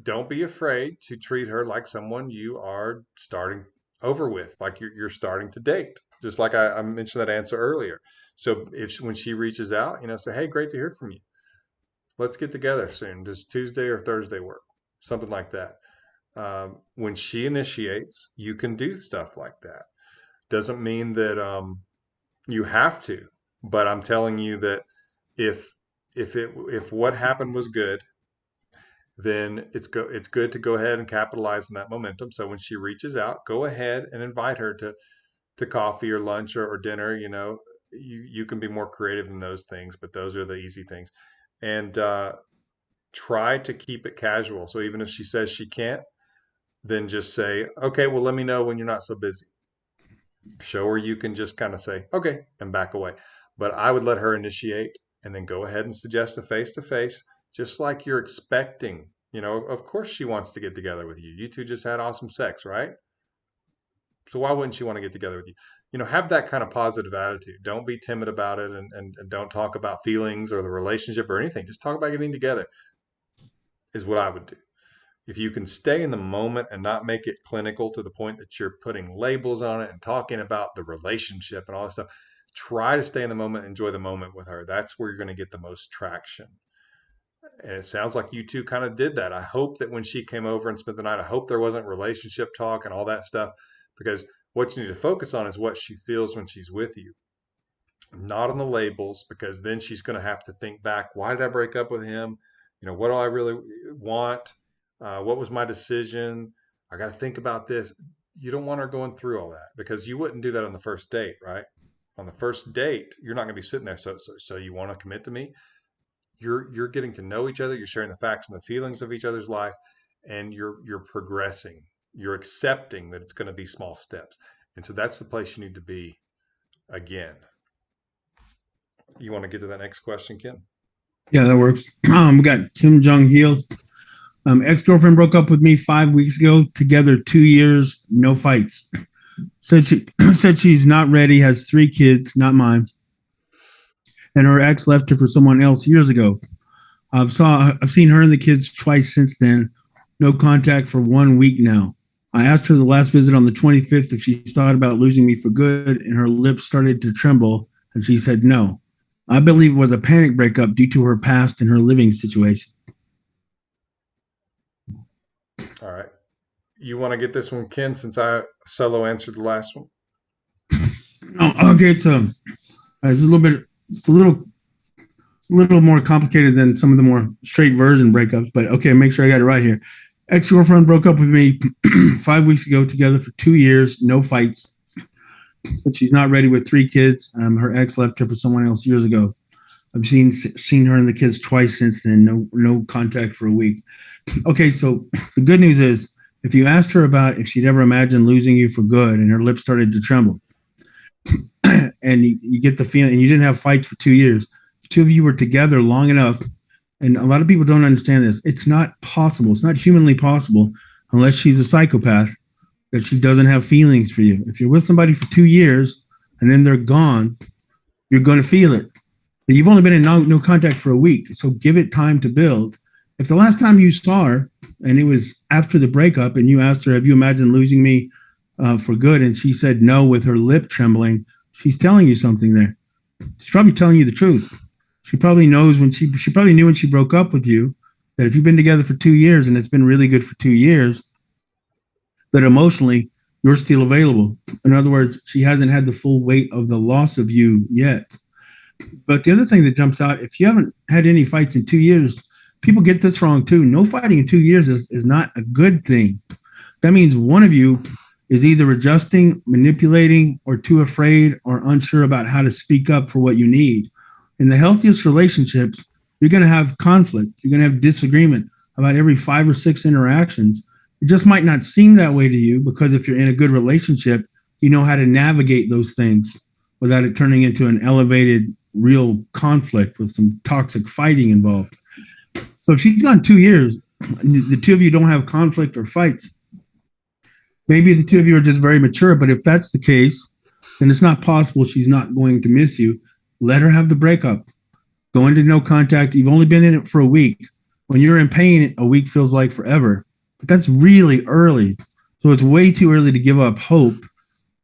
don't be afraid to treat her like someone you are starting over with, like you're starting to date, just like I mentioned that answer earlier. So when she reaches out, say, hey, great to hear from you. Let's get together soon. Does Tuesday or Thursday work? Something like that. When she initiates, you can do stuff like that. Doesn't mean that you have to, but I'm telling you that if what happened was good, then it's good to go ahead and capitalize on that momentum. So when she reaches out, go ahead and invite her to coffee or lunch or dinner. You can be more creative than those things, but those are the easy things. And try to keep it casual. So even if she says she can't, then just say, okay, well, let me know when you're not so busy. Show her you can just kind of say, okay, and back away. But I would let her initiate and then go ahead and suggest a face-to-face, just like you're expecting. Of course she wants to get together with you. You two just had awesome sex, right? So why wouldn't she want to get together with you? Have that kind of positive attitude. Don't be timid about it, and don't talk about feelings or the relationship or anything. Just talk about getting together is what I would do. If you can stay in the moment and not make it clinical to the point that you're putting labels on it and talking about the relationship and all that stuff, try to stay in the moment, enjoy the moment with her. That's where you're going to get the most traction. And it sounds like you two kind of did that. I hope that when she came over and spent the night, I hope there wasn't relationship talk and all that stuff, because what you need to focus on is what she feels when she's with you, not on the labels, because then she's going to have to think back, why did I break up with him? What do I really want? What was my decision? I got to think about this. You don't want her going through all that, because you wouldn't do that on the first date, right? On the first date, you're not going to be sitting there. So you want to commit to me? You're getting to know each other. You're sharing the facts and the feelings of each other's life, and you're progressing. You're accepting that it's going to be small steps, and so that's the place you need to be. Again, you want to get to that next question, Ken? Yeah, that works. We got Kim Jong Hil. Ex-girlfriend broke up with me 5 weeks ago. Together 2 years, no fights. Said she's not ready. Has 3 kids, not mine. and her ex left her for someone else years ago. I've seen her and the kids twice since then. No contact for 1 week now. I asked her the last visit on the 25th if she thought about losing me for good, and her lips started to tremble, and she said no. I believe it was a panic breakup due to her past and her living situation. All right. You want to get this one, Ken, since I solo answered the last one? Oh, okay, it's a little bit, it's a little more complicated than some of the more straight version breakups, but okay, make sure I got it right here. Ex-girlfriend broke up with me 5 weeks ago, together for 2 years, no fights. Said she's not ready with 3 kids. Her ex left her for someone else years ago. I've seen her and the kids twice since then. No contact for a week. Okay, so the good news is, if you asked her about if she'd ever imagined losing you for good, and her lips started to tremble, and you get the feeling, and you didn't have fights for 2 years, the two of you were together long enough. And a lot of people don't understand this. It's not possible. It's not humanly possible, unless she's a psychopath, that she doesn't have feelings for you. If you're with somebody for 2 years and then they're gone, you're going to feel it. But you've only been in no contact for a week, so give it time to build. If the last time you saw her and it was after the breakup, and you asked her, "Have you imagined losing me for good?" and she said no with her lip trembling, she's telling you something there. She's probably telling you the truth. She probably knows she probably knew when she broke up with you that if you've been together for 2 years and it's been really good for 2 years, that emotionally you're still available. In other words, she hasn't had the full weight of the loss of you yet. But the other thing that jumps out, if you haven't had any fights in 2 years, people get this wrong too. No fighting in 2 years is not a good thing. That means one of you is either adjusting, manipulating, or too afraid or unsure about how to speak up for what you need. In the healthiest relationships, you're going to have conflict. You're going to have disagreement about every 5 or 6 interactions. It just might not seem that way to you, because if you're in a good relationship, you know how to navigate those things without it turning into an elevated, real conflict with some toxic fighting involved. So if she's gone 2 years, the two of you don't have conflict or fights, maybe the two of you are just very mature. But if that's the case, then it's not possible she's not going to miss you. Let her have the breakup. Go into no contact. You've only been in it for a week. When you're in pain, a week feels like forever. But that's really early. So it's way too early to give up hope,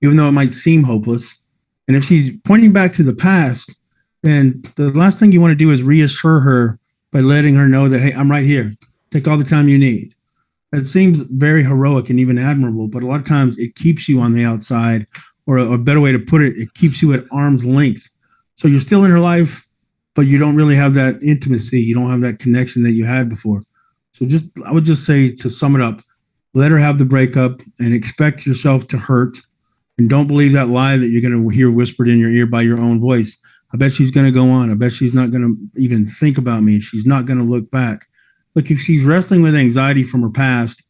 even though it might seem hopeless. And if she's pointing back to the past, then the last thing you want to do is reassure her by letting her know that, hey, I'm right here. Take all the time you need. It seems very heroic and even admirable, but a lot of times it keeps you on the outside, or a better way to put it, it keeps you at arm's length. So you're still in her life, but you don't really have that intimacy. You don't have that connection that you had before. So I would just say, to sum it up, let her have the breakup and expect yourself to hurt. And don't believe that lie that you're going to hear whispered in your ear by your own voice. I bet she's going to go on. I bet she's not going to even think about me. She's not going to look back. Look, if she's wrestling with anxiety from her past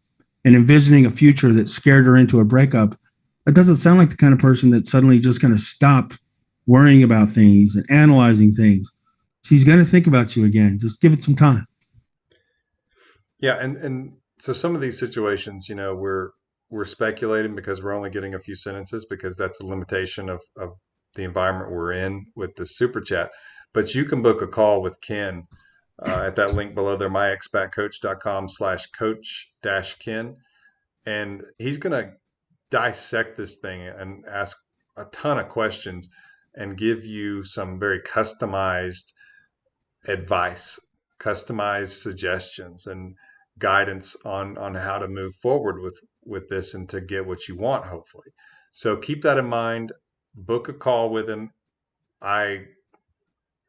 and envisioning a future that scared her into a breakup, that doesn't sound like the kind of person that's suddenly just going to stop worrying about things and analyzing things. She's going to think about you again. Just give it some time. Yeah, and so some of these situations, we're speculating because we're only getting a few sentences, because that's the limitation of the environment we're in with the super chat. But you can book a call with Ken at that link below there, myexpatcoach.com/coach-Ken. And he's going to dissect this thing and ask a ton of questions and give you some very customized advice, customized suggestions, and guidance on how to move forward with this and to get what you want, hopefully. So keep that in mind. Book a call with him.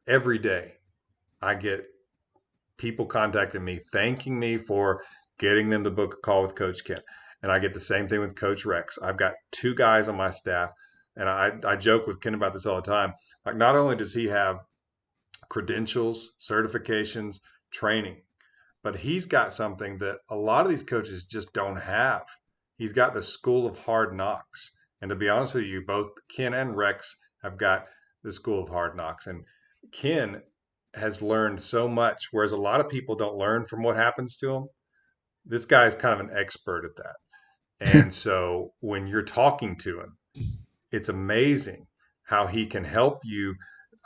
Every day I get people contacting me thanking me for getting them to book a call with Coach Ken. And I get the same thing with Coach Rex. I've got 2 guys on my staff, and I joke with Ken about this all the time. Like, not only does he have credentials, certifications, training, but he's got something that a lot of these coaches just don't have. He's got the school of hard knocks. And to be honest with you, both Ken and Rex have got the school of hard knocks. And Ken has learned so much, whereas a lot of people don't learn from what happens to them. This guy is kind of an expert at that. And so when you're talking to him, it's amazing how he can help you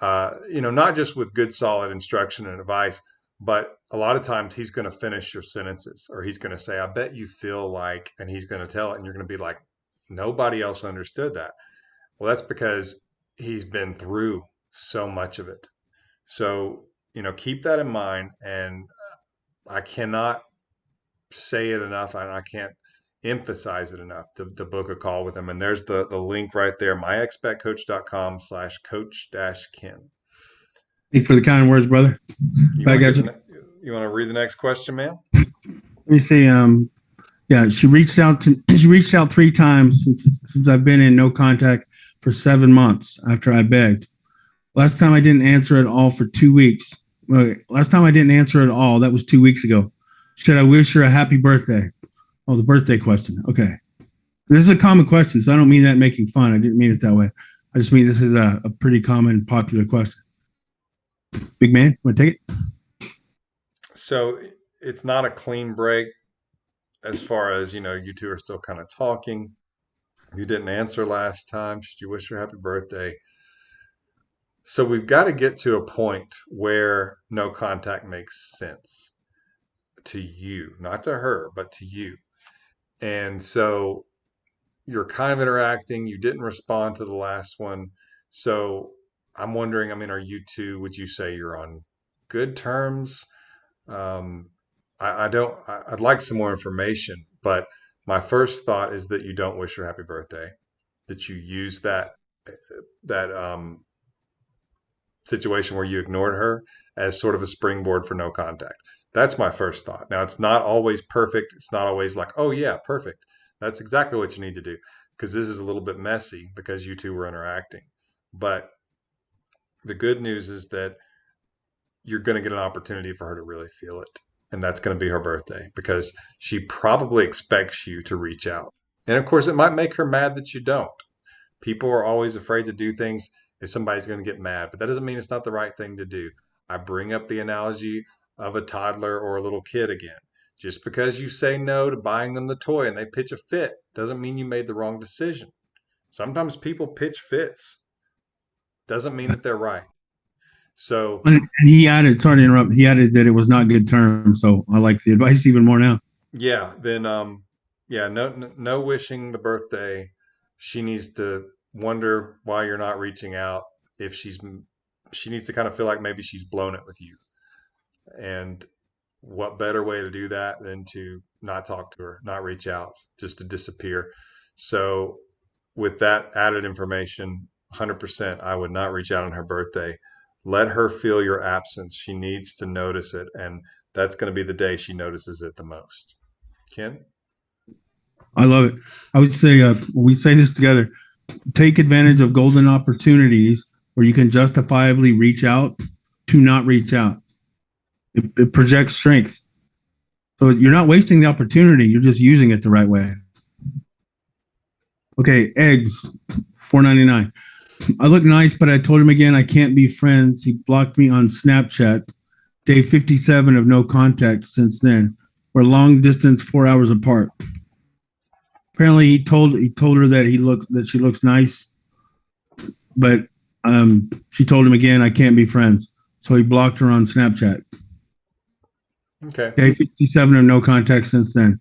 not just with good, solid instruction and advice, but a lot of times he's going to finish your sentences, or he's going to say, I bet you feel like, and he's going to tell it, and you're going to be like, nobody else understood that. Well, that's because he's been through so much of it. So, keep that in mind. And I cannot say it enough, and I can't emphasize it enough to book a call with him. And there's the link right there, myexpatcoach.com/coach-ken. Thank you for the kind words, brother. You I want got to you. you want to read the next question, man? Let me see. Yeah, she reached out 3 times since I've been in no contact for 7 months after I begged. Last time I didn't answer at all for 2 weeks. Last time I didn't answer at all, that was 2 weeks ago. Should I wish her a happy birthday? Oh, the birthday question. Okay. This is a common question, so I don't mean that making fun. I didn't mean it that way. I just mean this is a pretty common, popular question. Big man, want to take it? So it's not a clean break as far as, you two are still kind of talking. You didn't answer last time. Should you wish her happy birthday? So we've got to get to a point where no contact makes sense to you, not to her, but to you. And so you're kind of interacting. You didn't respond to the last one. So I'm wondering, are you two, would you say you're on good terms? Um, I'd like some more information, but my first thought is that you don't wish her happy birthday, that you use that situation where you ignored her as sort of a springboard for no contact. That's my first thought. Now, it's not always perfect. It's not always like, oh, yeah, perfect. That's exactly what you need to do, because this is a little bit messy because you two were interacting. But the good news is that you're going to get an opportunity for her to really feel it. And that's going to be her birthday, because she probably expects you to reach out. And of course, it might make her mad that you don't. People are always afraid to do things if somebody's going to get mad, but that doesn't mean it's not the right thing to do. I bring up the analogy of a toddler or a little kid again. Just because you say no to buying them the toy and they pitch a fit doesn't mean you made the wrong decision. Sometimes people pitch fits. Doesn't mean that they're right. So, And he added, sorry to interrupt, he added that it was not good terms. So I like the advice even more now. yeah, then no wishing the birthday. She needs to wonder why you're not reaching out. If she needs to kind of feel like maybe she's blown it with you. And what better way to do that than to not talk to her, not reach out, just to disappear. So with that added information, 100%, I would not reach out on her birthday. Let her feel your absence. She needs to notice it, and that's going to be the day she notices it the most. Ken? I love it. I would say, when we say this together, take advantage of golden opportunities where you can justifiably reach out to not reach out. It projects strength. So you're not wasting the opportunity. You're just using it the right way. Okay, eggs, $4.99. I look nice, but I told him again I can't be friends. He blocked me on Snapchat. Day 57 of no contact since then. We're long distance, 4 hours apart. Apparently, he told her that she looks nice, but she told him again I can't be friends. So he blocked her on Snapchat. Okay. Day 57 of no contact since then.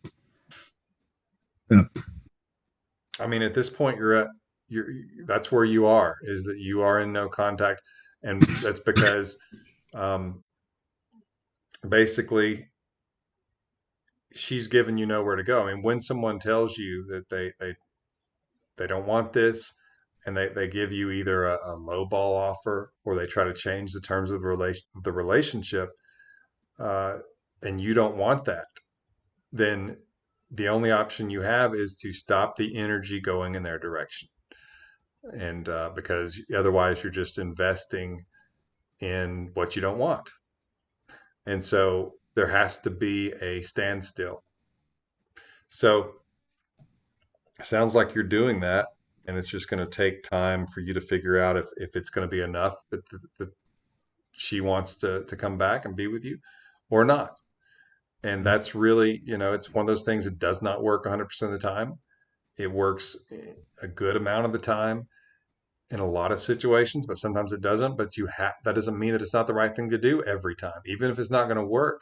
Yeah. At this point, that's where you are, is that you are in no contact, and that's because basically she's given you nowhere to go. When someone tells you that they don't want this, and they give you either a low ball offer, or they try to change the terms of the relationship, and you don't want that, then the only option you have is to stop the energy going in their direction. And because otherwise you're just investing in what you don't want. And so there has to be a standstill. So it sounds like you're doing that, and it's just going to take time for you to figure out if it's going to be enough that she wants to come back and be with you or not. And that's really, it's one of those things that does not work 100% of the time. It works a good amount of the time. in a lot of situations, but sometimes it doesn't. But that doesn't mean that it's not the right thing to do every time, even if it's not going to work.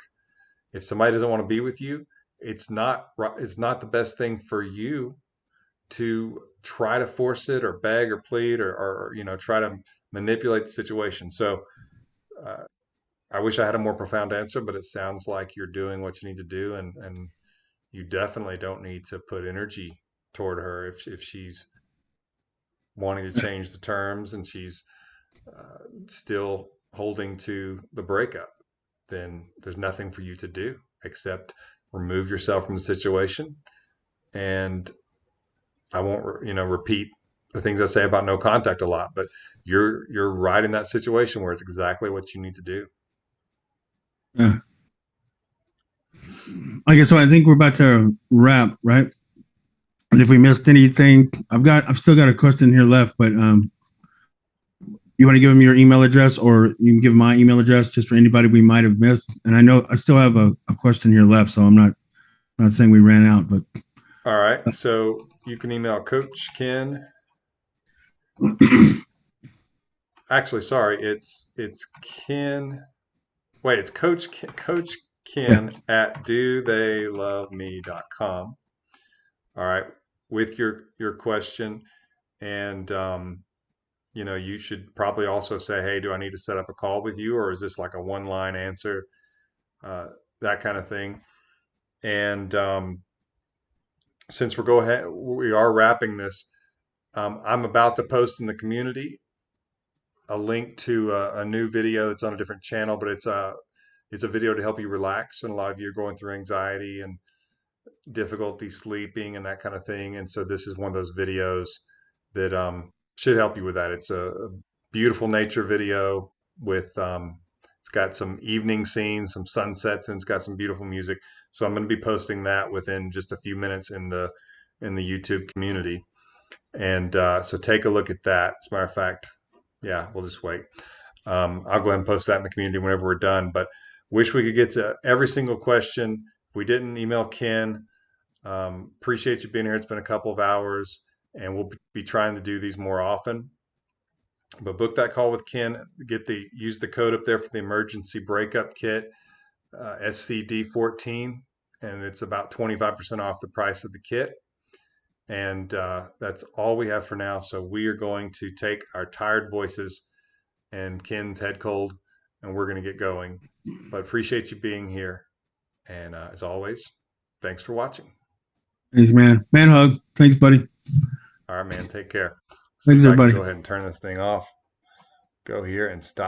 If somebody doesn't want to be with you, it's not the best thing for you to try to force it or beg or plead or try to manipulate the situation. So uh, I wish I had a more profound answer, but it sounds like you're doing what you need to do, and you definitely don't need to put energy toward her if she's wanting to change the terms and she's still holding to the breakup. Then there's nothing for you to do except remove yourself from the situation. And I won't, repeat the things I say about no contact a lot, but you're right in that situation where it's exactly what you need to do. Yeah. Okay, so I think we're about to wrap, right? And if we missed anything, I've still got a question here left, but you want to give them your email address, or you can give my email address just for anybody we might have missed. And I know I still have a question here left, so I'm not saying we ran out, but All right. So you can email Coach Ken. Actually, sorry, it's Ken. Wait, it's Coach Ken at dotheyloveme.com. All right, with your question, and you should probably also say, hey, do I need to set up a call with you, or is this like a one-line answer, that kind of thing. And since we are wrapping this, I'm about to post in the community a link to a new video that's on a different channel, but it's a video to help you relax. And a lot of you are going through anxiety and difficulty sleeping and that kind of thing. And so this is one of those videos that should help you with that. It's a beautiful nature video with it's got some evening scenes, some sunsets, and it's got some beautiful music. So I'm going to be posting that within just a few minutes in the YouTube community. And so take a look at that. As a matter of fact, yeah, we'll just wait. I'll go ahead and post that in the community whenever we're done. But wish we could get to every single question. If we didn't, email Ken. Appreciate you being here. It's been a couple of hours, and we'll be trying to do these more often. But book that call with Ken. Use the code up there for the emergency breakup kit, SCD14, and it's about 25% off the price of the kit. And that's all we have for now. So we are going to take our tired voices and Ken's head cold, and we're going to get going. But appreciate you being here. And as always, thanks for watching. Thanks, man. Man hug. Thanks, buddy. All right, man. Take care. Thanks, everybody. Go ahead and turn this thing off. Go here and stop.